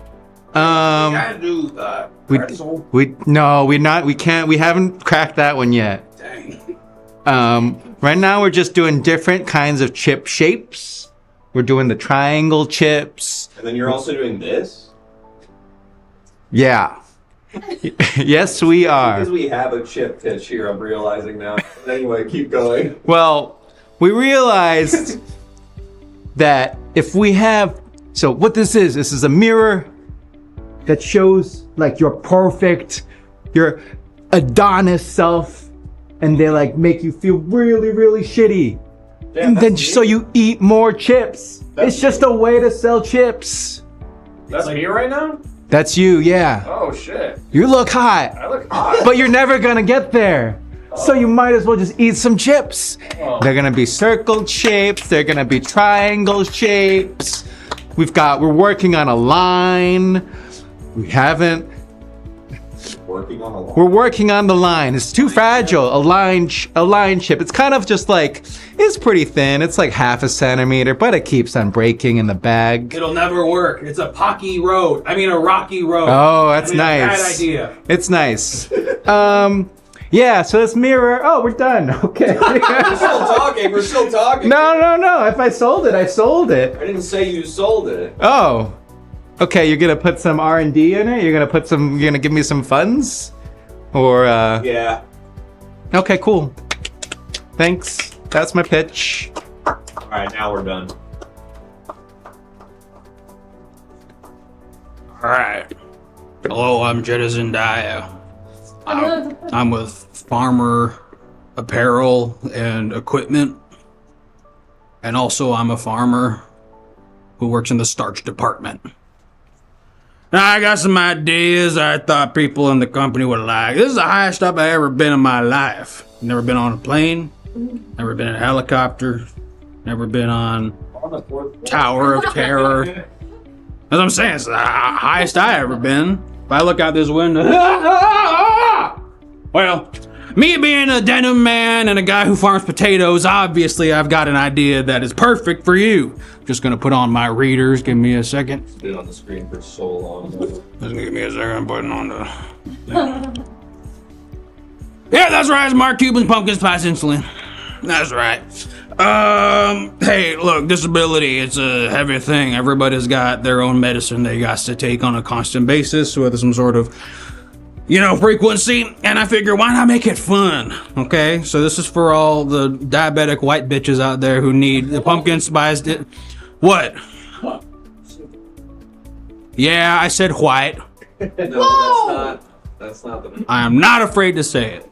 We haven't cracked that one yet. Dang. Right now we're just doing different kinds of chip shapes. We're doing the triangle chips. And then you're also doing this? Yeah. Yes, we are. Because we have a chip pitch here, I'm realizing now. Anyway, keep going. Well, we realized that if we have... So what this is a mirror that shows like your perfect, your Adonis self, and they like make you feel really, really shitty. Damn, and then me. so you eat more chips. It's just a way to sell chips. That's me right now? That's you, yeah. Oh shit. You look hot, I look hot. but you're never gonna get there. So you might as well just eat some chips. They're gonna be circle shapes. They're gonna be triangle shapes. We're working on a line. We're working on the line. It's too fragile. A line chip. It's kind of just like, it's pretty thin. It's like 1/2 centimeter, but it keeps on breaking in the bag. It'll never work. It's a rocky road. Oh, that's nice. Bad idea. It's nice. Yeah, so this mirror. Oh, we're done. Okay. We're still talking. No. If I sold it, I sold it. I didn't say you sold it. Oh. Okay, you're gonna put some R&D in it? You're gonna give me some funds? Or, Yeah. Okay, cool. Thanks. That's my pitch. Alright, now we're done. Alright. Hello, I'm Jetta Zendaya. I'm with Farmer Apparel and Equipment. And also I'm a farmer who works in the starch department. Now, I got some ideas I thought people in the company would like. This is the highest up I've ever been in my life. Never been on a plane. Never been in a helicopter. Never been on Tower of Terror. As I'm saying, it's the highest I ever been. If I look out this window... Well, me being a denim man and a guy who farms potatoes, obviously I've got an idea that is perfect for you. I'm just gonna put on my readers. Give me a second. It's been on the screen for so long. Just give me a second. I'm putting on the... Yeah, that's right. It's Mark Cuban's Pumpkin Spice Insulin. That's right. Hey, look, disability, it's a heavy thing. Everybody's got their own medicine they got to take on a constant basis with some sort of, frequency. And I figure, why not make it fun? Okay, so this is for all the diabetic white bitches out there who need the pumpkin spice. What? Yeah, I said white. No, that's not the... I am not afraid to say it.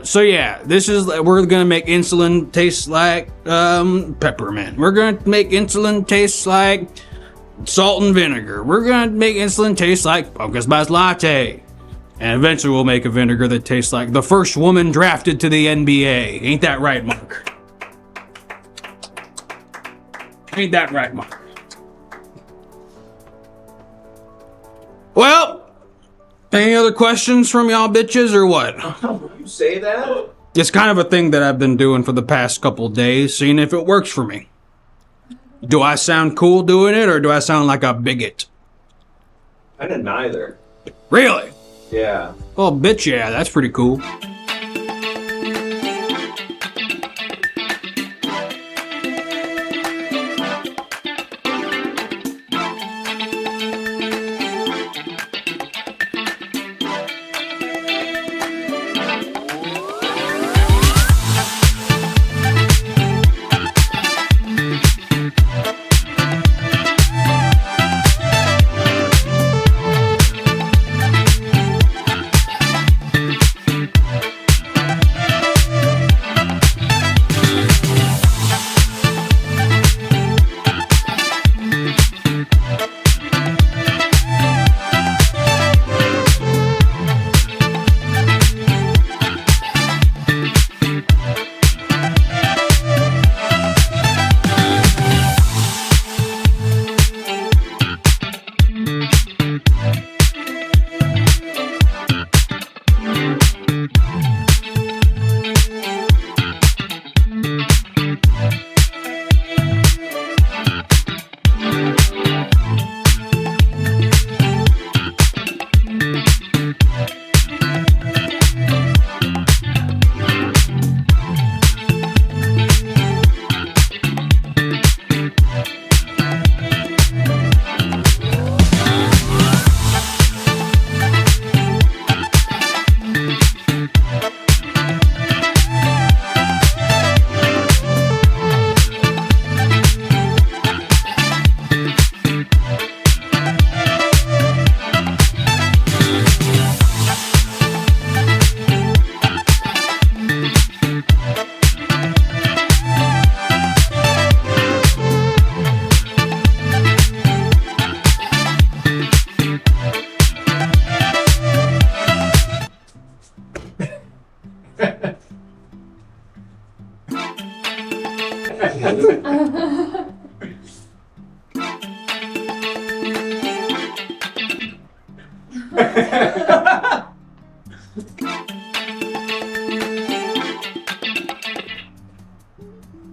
So yeah, we're gonna make insulin taste like peppermint. We're gonna make insulin taste like salt and vinegar. We're gonna make insulin taste like pumpkin spice latte. And eventually we'll make a vinegar that tastes like the first woman drafted to the NBA. Ain't that right, Mark? Ain't that right, Mark? Well, any other questions from y'all bitches or what? You say that? It's kind of a thing that I've been doing for the past couple of days, seeing if it works for me. Do I sound cool doing it, or do I sound like a bigot? Kinda neither. Really? Yeah. Well, bitch, yeah, that's pretty cool.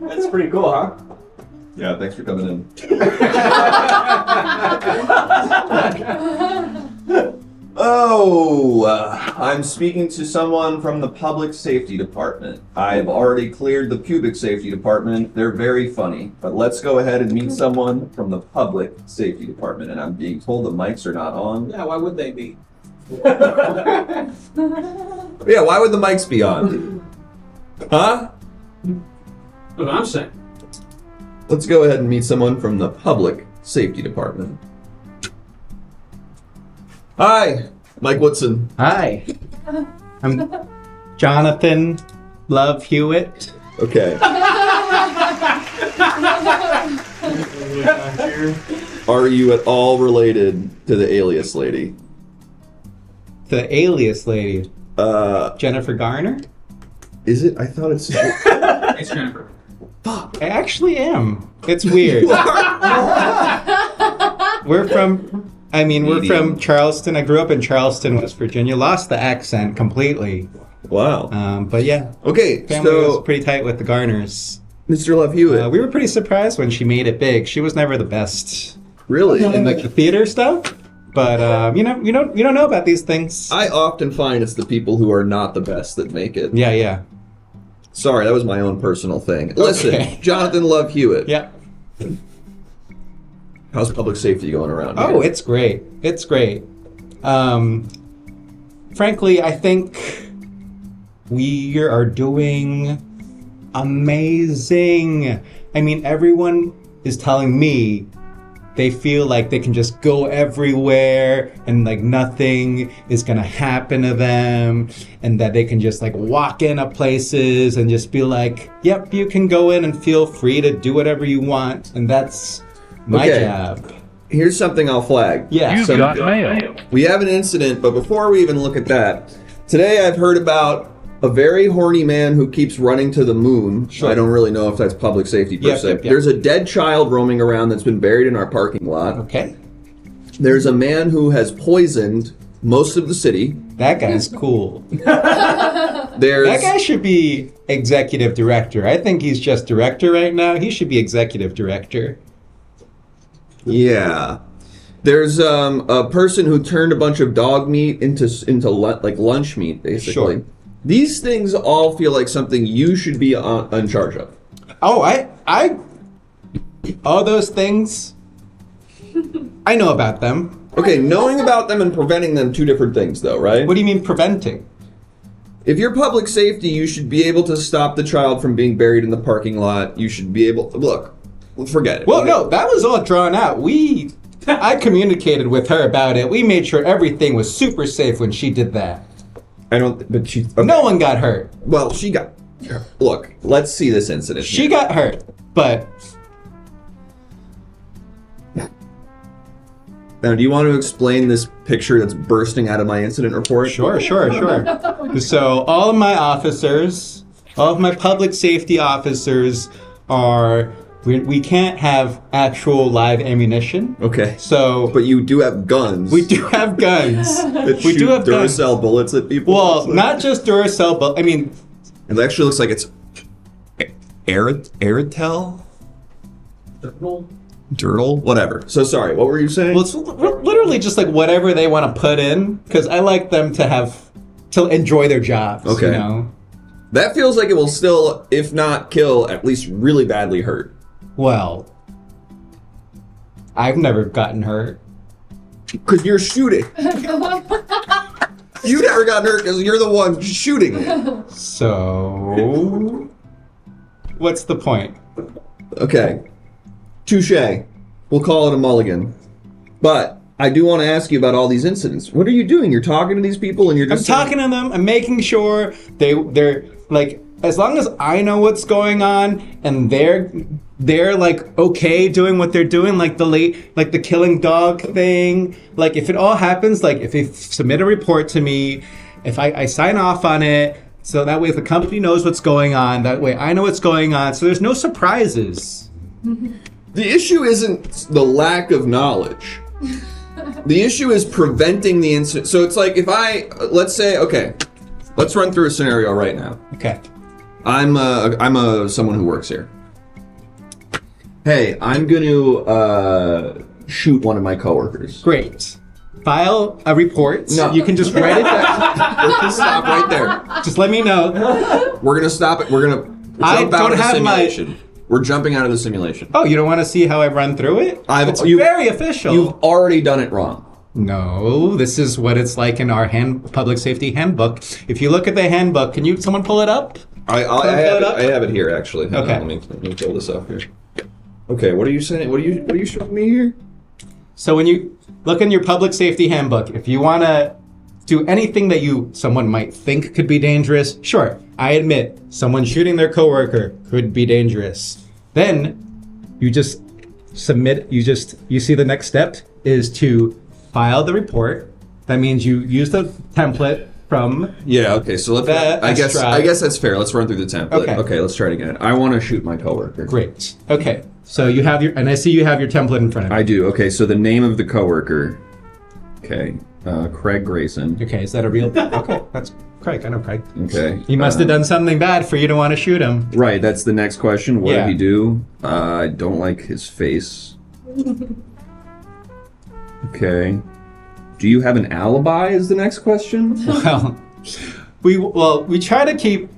That's pretty cool, huh? Yeah, thanks for coming in. I'm speaking to someone from the public safety department. I've already cleared the pubic safety department. They're very funny. But let's go ahead and meet someone from the public safety department. And I'm being told the mics are not on. Yeah, why would they be? Yeah, why would the mics be on? Huh? That's what I'm saying. Let's go ahead and meet someone from the public safety department. Hi, Mike Woodson. Hi. I'm Jonathan Love Hewitt. Okay. Are you at all related to the alias lady? The alias lady. Jennifer Garner? Is it? I thought it's... It's Jennifer. Fuck. I actually am. It's weird. We're from Charleston. I grew up in Charleston, West Virginia. Lost the accent completely. Wow. But yeah. Okay, Family so... was pretty tight with the Garners. Mr. Love Hewitt. We were pretty surprised when she made it big. She was never the best. Really? In like the theater stuff. But you don't know about these things. I often find it's the people who are not the best that make it. Yeah. Sorry, that was my own personal thing. Listen, Okay. Jonathan Love Hewitt. Yeah. How's public safety going around here? Oh, it's great. It's great. Frankly, I think we are doing amazing. I mean, everyone is telling me they feel like they can just go everywhere and like nothing is gonna happen to them, and that they can just like walk into places and just be like, yep, you can go in and feel free to do whatever you want, and that's my job. Here's something I'll flag. Yeah. You got mail. We have an incident, but before we even look at that, today I've heard about a very horny man who keeps running to the moon. Sure. I don't really know if that's public safety per se. There's a dead child roaming around that's been buried in our parking lot. Okay. There's a man who has poisoned most of the city. That guy's cool. That guy should be executive director. I think he's just director right now. He should be executive director. Yeah. There's a person who turned a bunch of dog meat into like lunch meat, basically. Sure. These things all feel like something you should be in charge of. Oh, I all those things, I know about them. Okay, knowing about them and preventing them, two different things, though, right? What do you mean preventing? If you're public safety, you should be able to stop the child from being buried in the parking lot. You should be able to, look, forget it. Well, no, that was all drawn out. I communicated with her about it. We made sure everything was super safe when she did that. Okay. No one got hurt. Well, she got, look, let's see this incident. She got hurt, but. Now, do you want to explain this picture that's bursting out of my incident report? Sure. So all of my officers, all of my public safety officers are, we can't have actual live ammunition. Okay. So. But you do have guns. We do have guns. We do have Duracell bullets at people. Well, not just Duracell, but I mean. It actually looks like it's Aerotel? Dirtle? Whatever. So sorry, what were you saying? Well, it's literally just like whatever they want to put in, because I like them to enjoy their jobs. Okay. You know? That feels like it will still, if not kill, at least really badly hurt. Well, I've never gotten hurt. Because you're shooting. You never got hurt because you're the one shooting it. So, what's the point? Okay. Touché. We'll call it a mulligan. But I do want to ask you about all these incidents. What are you doing? You're talking to these people and you're just... I'm talking to them. I'm making sure they're like, as long as I know what's going on and they're like okay doing what they're doing, like the killing dog thing. Like if it all happens, like if they submit a report to me, if I sign off on it, so that way if the company knows what's going on, that way I know what's going on, so there's no surprises. The issue isn't the lack of knowledge. The issue is preventing the incident. So it's like if let's say, okay, let's run through a scenario right now. Okay. I'm someone who works here. Hey, I'm going to shoot one of my coworkers. Great. File a report. No. You can just write it down. We're going to stop right there. Just let me know. We're going to stop it. We're going to jump out of the simulation. We're jumping out of the simulation. Oh, you don't want to see how I run through it? It's very official. You've already done it wrong. No, this is what it's like in our public safety handbook. If you look at the handbook, someone pull it up? I have it here, actually. Okay. Let me pull this up here. Okay, what are you saying? What are you showing me here? So when you look in your public safety handbook, if you want to do anything that someone might think could be dangerous, sure, I admit, someone shooting their coworker could be dangerous. Then you just submit, you see the next step is to file the report. That means you use the template from... Yeah, okay, so I guess that's fair. Let's run through the template. Okay, let's try it again. I want to shoot my coworker. Great. Okay, so you have and I see you have your template in front of you. I do. Okay, so the name of the coworker. Okay, Craig Grayson. Okay, is that a real... Okay, that's Craig. I know Craig. Okay. He must have done something bad for you to want to shoot him. Right, that's the next question. What did he do? I don't like his face. Okay. Do you have an alibi is the next question? Well, we try to keep,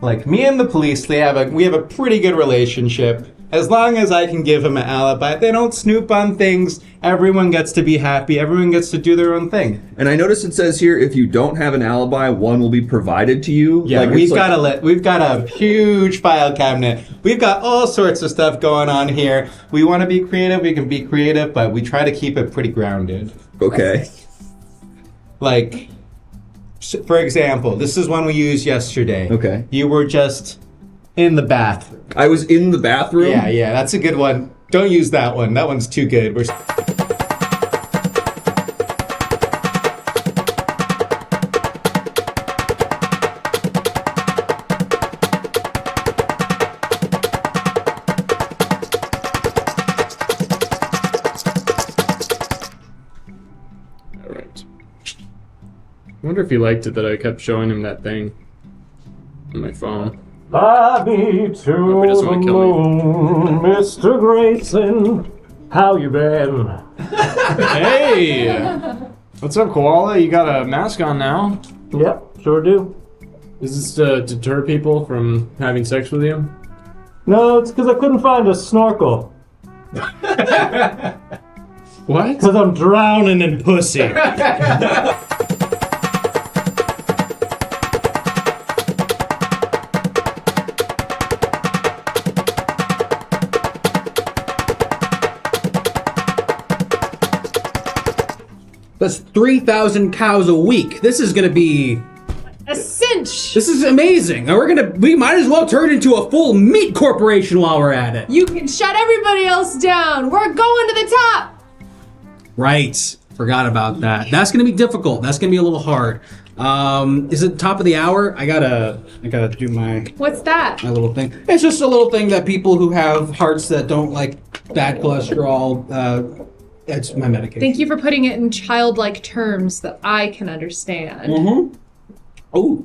like, me and the police, we have a pretty good relationship. As long as I can give them an alibi, they don't snoop on things. Everyone gets to be happy. Everyone gets to do their own thing. And I noticed it says here, if you don't have an alibi, one will be provided to you. Yeah, we've got a huge file cabinet. We've got all sorts of stuff going on here. We want to be creative. We can be creative, but we try to keep it pretty grounded. Okay. Like, for example, this is one we used yesterday. Okay. You were just in the bathroom. I was in the bathroom? Yeah, that's a good one. Don't use that one. That one's too good. wonder if he liked it that I kept showing him that thing on my phone. Fly me to Hope he doesn't the want to kill me. moon, Mr. Grayson. How you been? Hey! What's up, Koala? You got a mask on now. Yep, sure do. Is this to deter people from having sex with you? No, it's because I couldn't find a snorkel. What? Because I'm drowning in pussy. That's 3,000 cows a week. This is gonna be. A cinch. This is amazing. And we might as well turn it into a full meat corporation while we're at it. You can shut everybody else down. We're going to the top. Right. Forgot about that. That's gonna be difficult. That's gonna be a little hard. Is it top of the hour? I gotta do my What's that? little thing. It's just a little thing that people who have hearts that don't like bad cholesterol. It's my medication. Thank you for putting it in childlike terms that I can understand. Mm-hmm. Oh.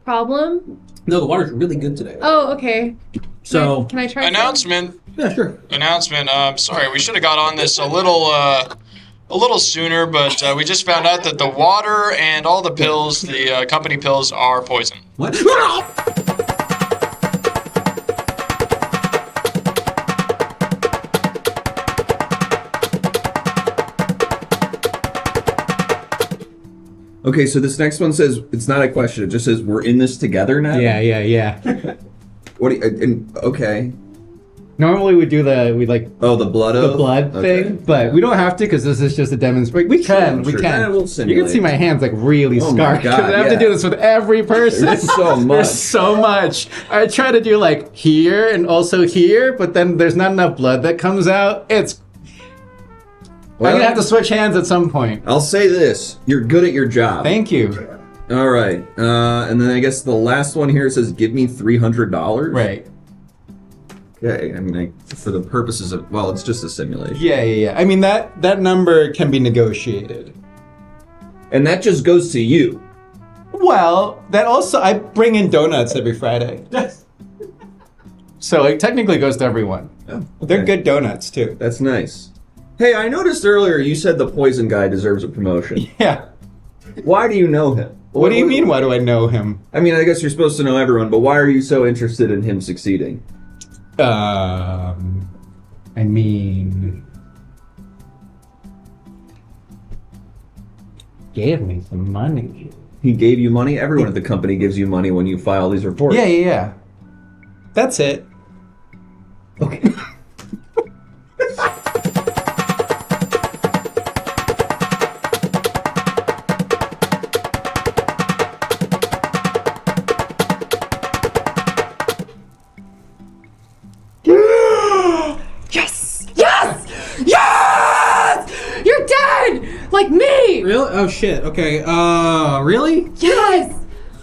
Problem? No, the water's really good today. Oh, okay. So Can I try some? Announcement. Yeah, sure. Announcement. Sorry, we should have got on this a little sooner, but we just found out that the water and all the pills, the company pills, are poison. What? Okay, so this next one says it's not a question. It just says we're in this together now. Yeah. What? Do you, okay. Normally we do the blood the blood thing, but we don't have to because this is just a demonstration. We can. Yeah, we'll You simulate. can see my hands like really Oh my scarred God, because I have to yeah. do this with every person. There's so much. There's so much. I try to do like here and also here, but then there's not enough blood that comes out. I'm gonna have to switch hands at some point. I'll say this: you're good at your job. Thank you. All right, and then I guess the last one here says, "Give me $300." Right. Okay. I mean, for the purposes of it's just a simulation. Yeah. I mean that number can be negotiated. And that just goes to you. Well, that also I bring in donuts every Friday. So it technically goes to everyone. Oh, okay. They're good donuts too. That's nice. Hey, I noticed earlier you said the poison guy deserves a promotion. Yeah. Why do you know him? What do you mean, why do I know him? I mean, I guess you're supposed to know everyone, but why are you so interested in him succeeding? I mean, gave me some money. He gave you money? Everyone at the company gives you money when you file these reports. Yeah. That's it. Okay. Yes! You're dead! Like me! Really? Oh shit. Okay. Really? Yes!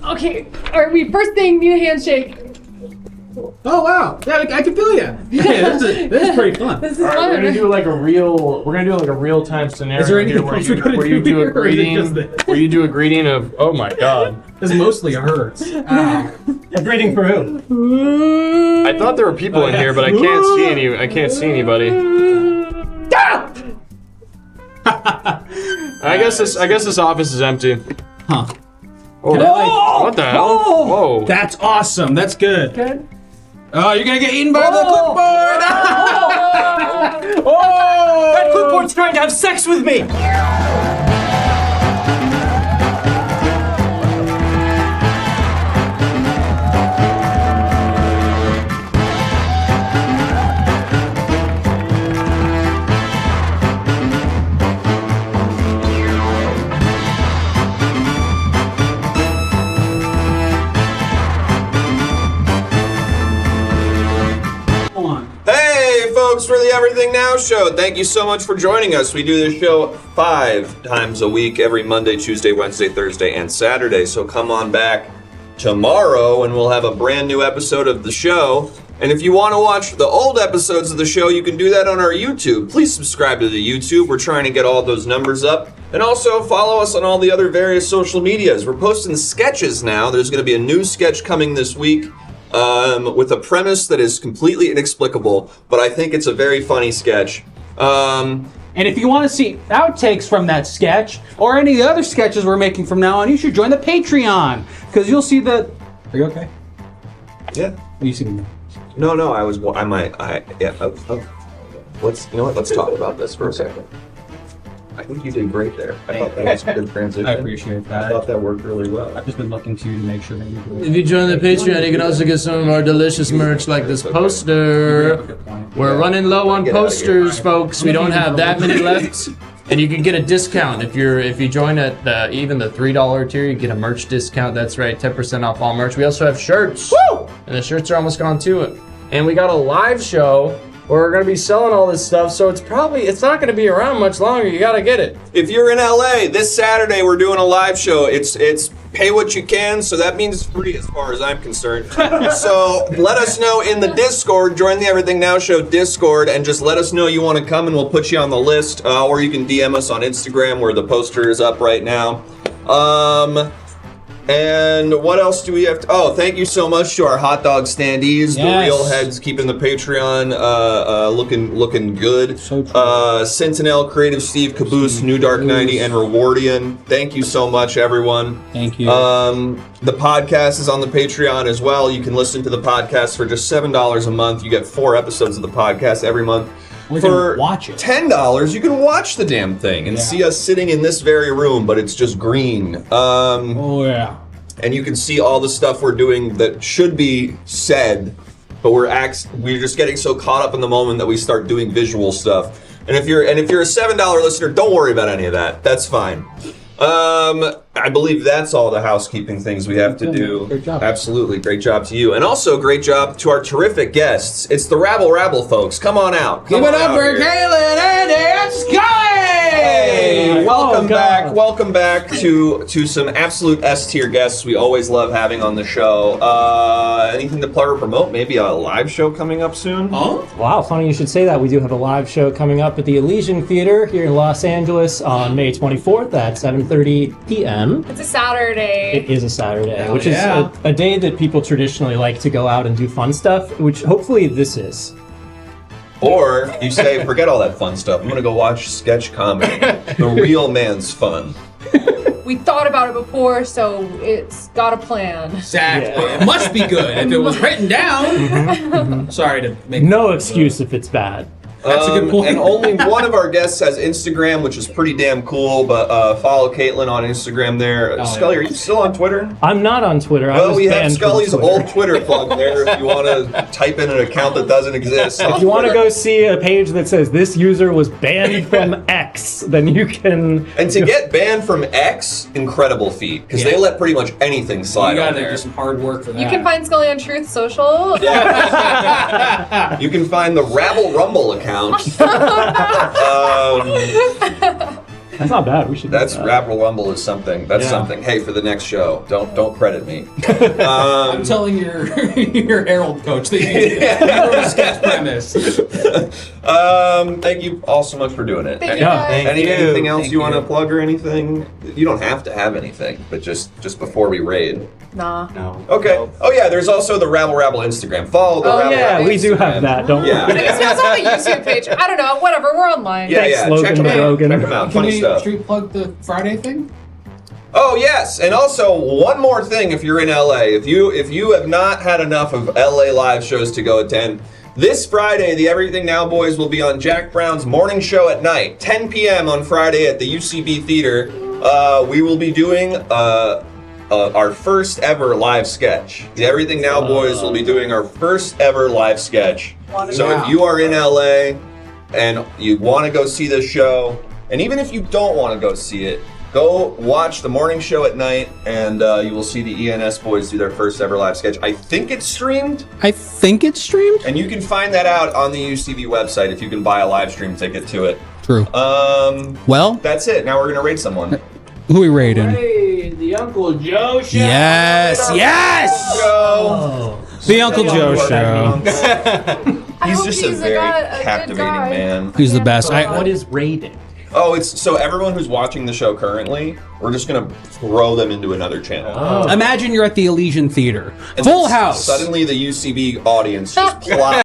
Okay, alright, first thing, need a handshake. Oh wow. Yeah, I can feel you. Yeah, this is pretty fun. This is All right, fun. we're gonna do like a real time scenario Is there anything here else we gotta where you do do a here, or is it greeting. just this? Where you do a greeting of oh my god. This mostly hurts. A greeting for who? I thought there were people in here, but I can't see any. I can't see anybody. I guess this office is empty. Huh. Oh, what the hell? Whoa. That's awesome. That's good. Oh, you're gonna get eaten by the clipboard! Oh! That clipboard's trying to have sex with me! Hey, folks, for the Everything Now show. Thank you so much for joining us. We do this show 5 times a week, every Monday, Tuesday, Wednesday, Thursday, and Saturday. So come on back tomorrow and we'll have a brand new episode of the show. And if you want to watch the old episodes of the show, you can do that on our YouTube. Please subscribe to the YouTube. We're trying to get all those numbers up. And also follow us on all the other various social medias. We're posting sketches now. There's going to be a new sketch coming this week with a premise that is completely inexplicable, but I think it's a very funny sketch. And if you want to see outtakes from that sketch or any of the other sketches we're making from now on, you should join the Patreon because you'll see the. Are you okay? Yeah. Are you seeing? No, yeah. Let's talk about this for a second. I think you did great there. I thought that was a good transition. I appreciate that. I thought that worked really well. I've just been looking to you to make sure that you're doing. If you join the Patreon, you can also get some of our delicious merch like this poster. We're running low on posters, folks. We don't have that many left. And you can get a discount if you join at even the $3 tier. You get a merch discount. That's right, 10% off all merch. We also have shirts. Woo! And the shirts are almost gone too. And we got a live show where we're gonna be selling all this stuff. So it's not gonna be around much longer. You gotta get it. If you're in LA this Saturday, we're doing a live show. It's pay what you can, so that means it's free as far as I'm concerned. So let us know in the Discord. Join the Everything Now Show Discord and just let us know you want to come, and we'll put you on the list. Or you can DM us on Instagram where the poster is up right now. And what else do we have? Thank you so much to our hot dog standees, the real heads, keeping the Patreon looking good. So true. Sentinel, Creative Steve, Caboose, New Dark 90, and Rewardian. Thank you so much, everyone. Thank you. The podcast is on the Patreon as well. You can listen to the podcast for just $7 a month. You get 4 episodes of the podcast every month. For watch it. $10, you can watch the damn thing and see us sitting in this very room, but it's just green. And you can see all the stuff we're doing that should be said, but we're just getting so caught up in the moment that we start doing visual stuff. And if you're a $7 listener, don't worry about any of that. That's fine. I believe that's all the housekeeping things we have to do. Great job. Absolutely. Great job to you. And also great job to our terrific guests. It's the Rabble folks. Come on out. Give it up for Kaylin, Andy, and Scully! Hey, welcome back. Welcome back to some absolute S-tier guests we always love having on the show. Anything to plug or promote? Maybe a live show coming up soon? Oh? Wow, funny you should say that. We do have a live show coming up at the Elysian Theater here in Los Angeles on May 24th at 7:30 p.m. It's a Saturday. It is a Saturday, which is a day that people traditionally like to go out and do fun stuff, which hopefully this is. Or you say, forget all that fun stuff. I'm going to go watch sketch comedy. The real man's fun. We thought about it before, so it's got a plan. Exactly. It must be good if it was written down. Sorry to make no excuse if it's bad. That's a good point. And only one of our guests has Instagram, which is pretty damn cool, but follow Caitlin on Instagram there. Scully, are you still on Twitter? I'm not on Twitter. Well, we have Scully's old Twitter plug there if you want to type in an account that doesn't exist. If you want to go see a page that says this user was banned from X, then you can... And to get banned from X, incredible feat, because they let pretty much anything slide on there. You gotta do some hard work for that. You can find Scully on Truth Social. You can find the Rabble Rumble account. That's not bad. We should. That's Rabble Rumble is something. That's something. Hey, for the next show, don't credit me. I'm telling your Herald coach that you wrote a sketch premise. Thank you all so much for doing it. Thank you guys. Anything else you want to plug or anything? You don't have to have anything, but just before we raid. Nah. No. Okay. Oh yeah, there's also the Rabble Instagram. Follow the Rabble Rabble we do have that, don't we? I guess it's on the YouTube page. I don't know. Whatever. We're online. Yeah. Check them out. Check them out. Funny stuff. Should we plug the Friday thing? Oh yes, and also one more thing. If you're in LA, if you have not had enough of LA live shows to go attend, this Friday the Everything Now boys will be on Jack Brown's morning show at night, 10 p.m. on Friday at the UCB Theater. We will be doing our first ever live sketch. The Everything Now boys will be doing our first ever live sketch. So if you are in LA and you want to go see this show, and even if you don't want to go see it, go watch the morning show at night, and you will see the ENS boys do their first ever live sketch. I think it's streamed. And you can find that out on the UCB website if you can buy a live stream ticket to it. True. Well, that's it. Now we're going to raid someone. Who are we raiding? Hey, the Uncle Joe show. Yes. Joe. The Uncle Joe Show. He's just a very captivating man. He's the best. What is raiding? Oh, it's so everyone who's watching the show currently, we're just gonna throw them into another channel. Imagine you're at the Elysian Theater. And Full house. Suddenly, the UCB audience just plops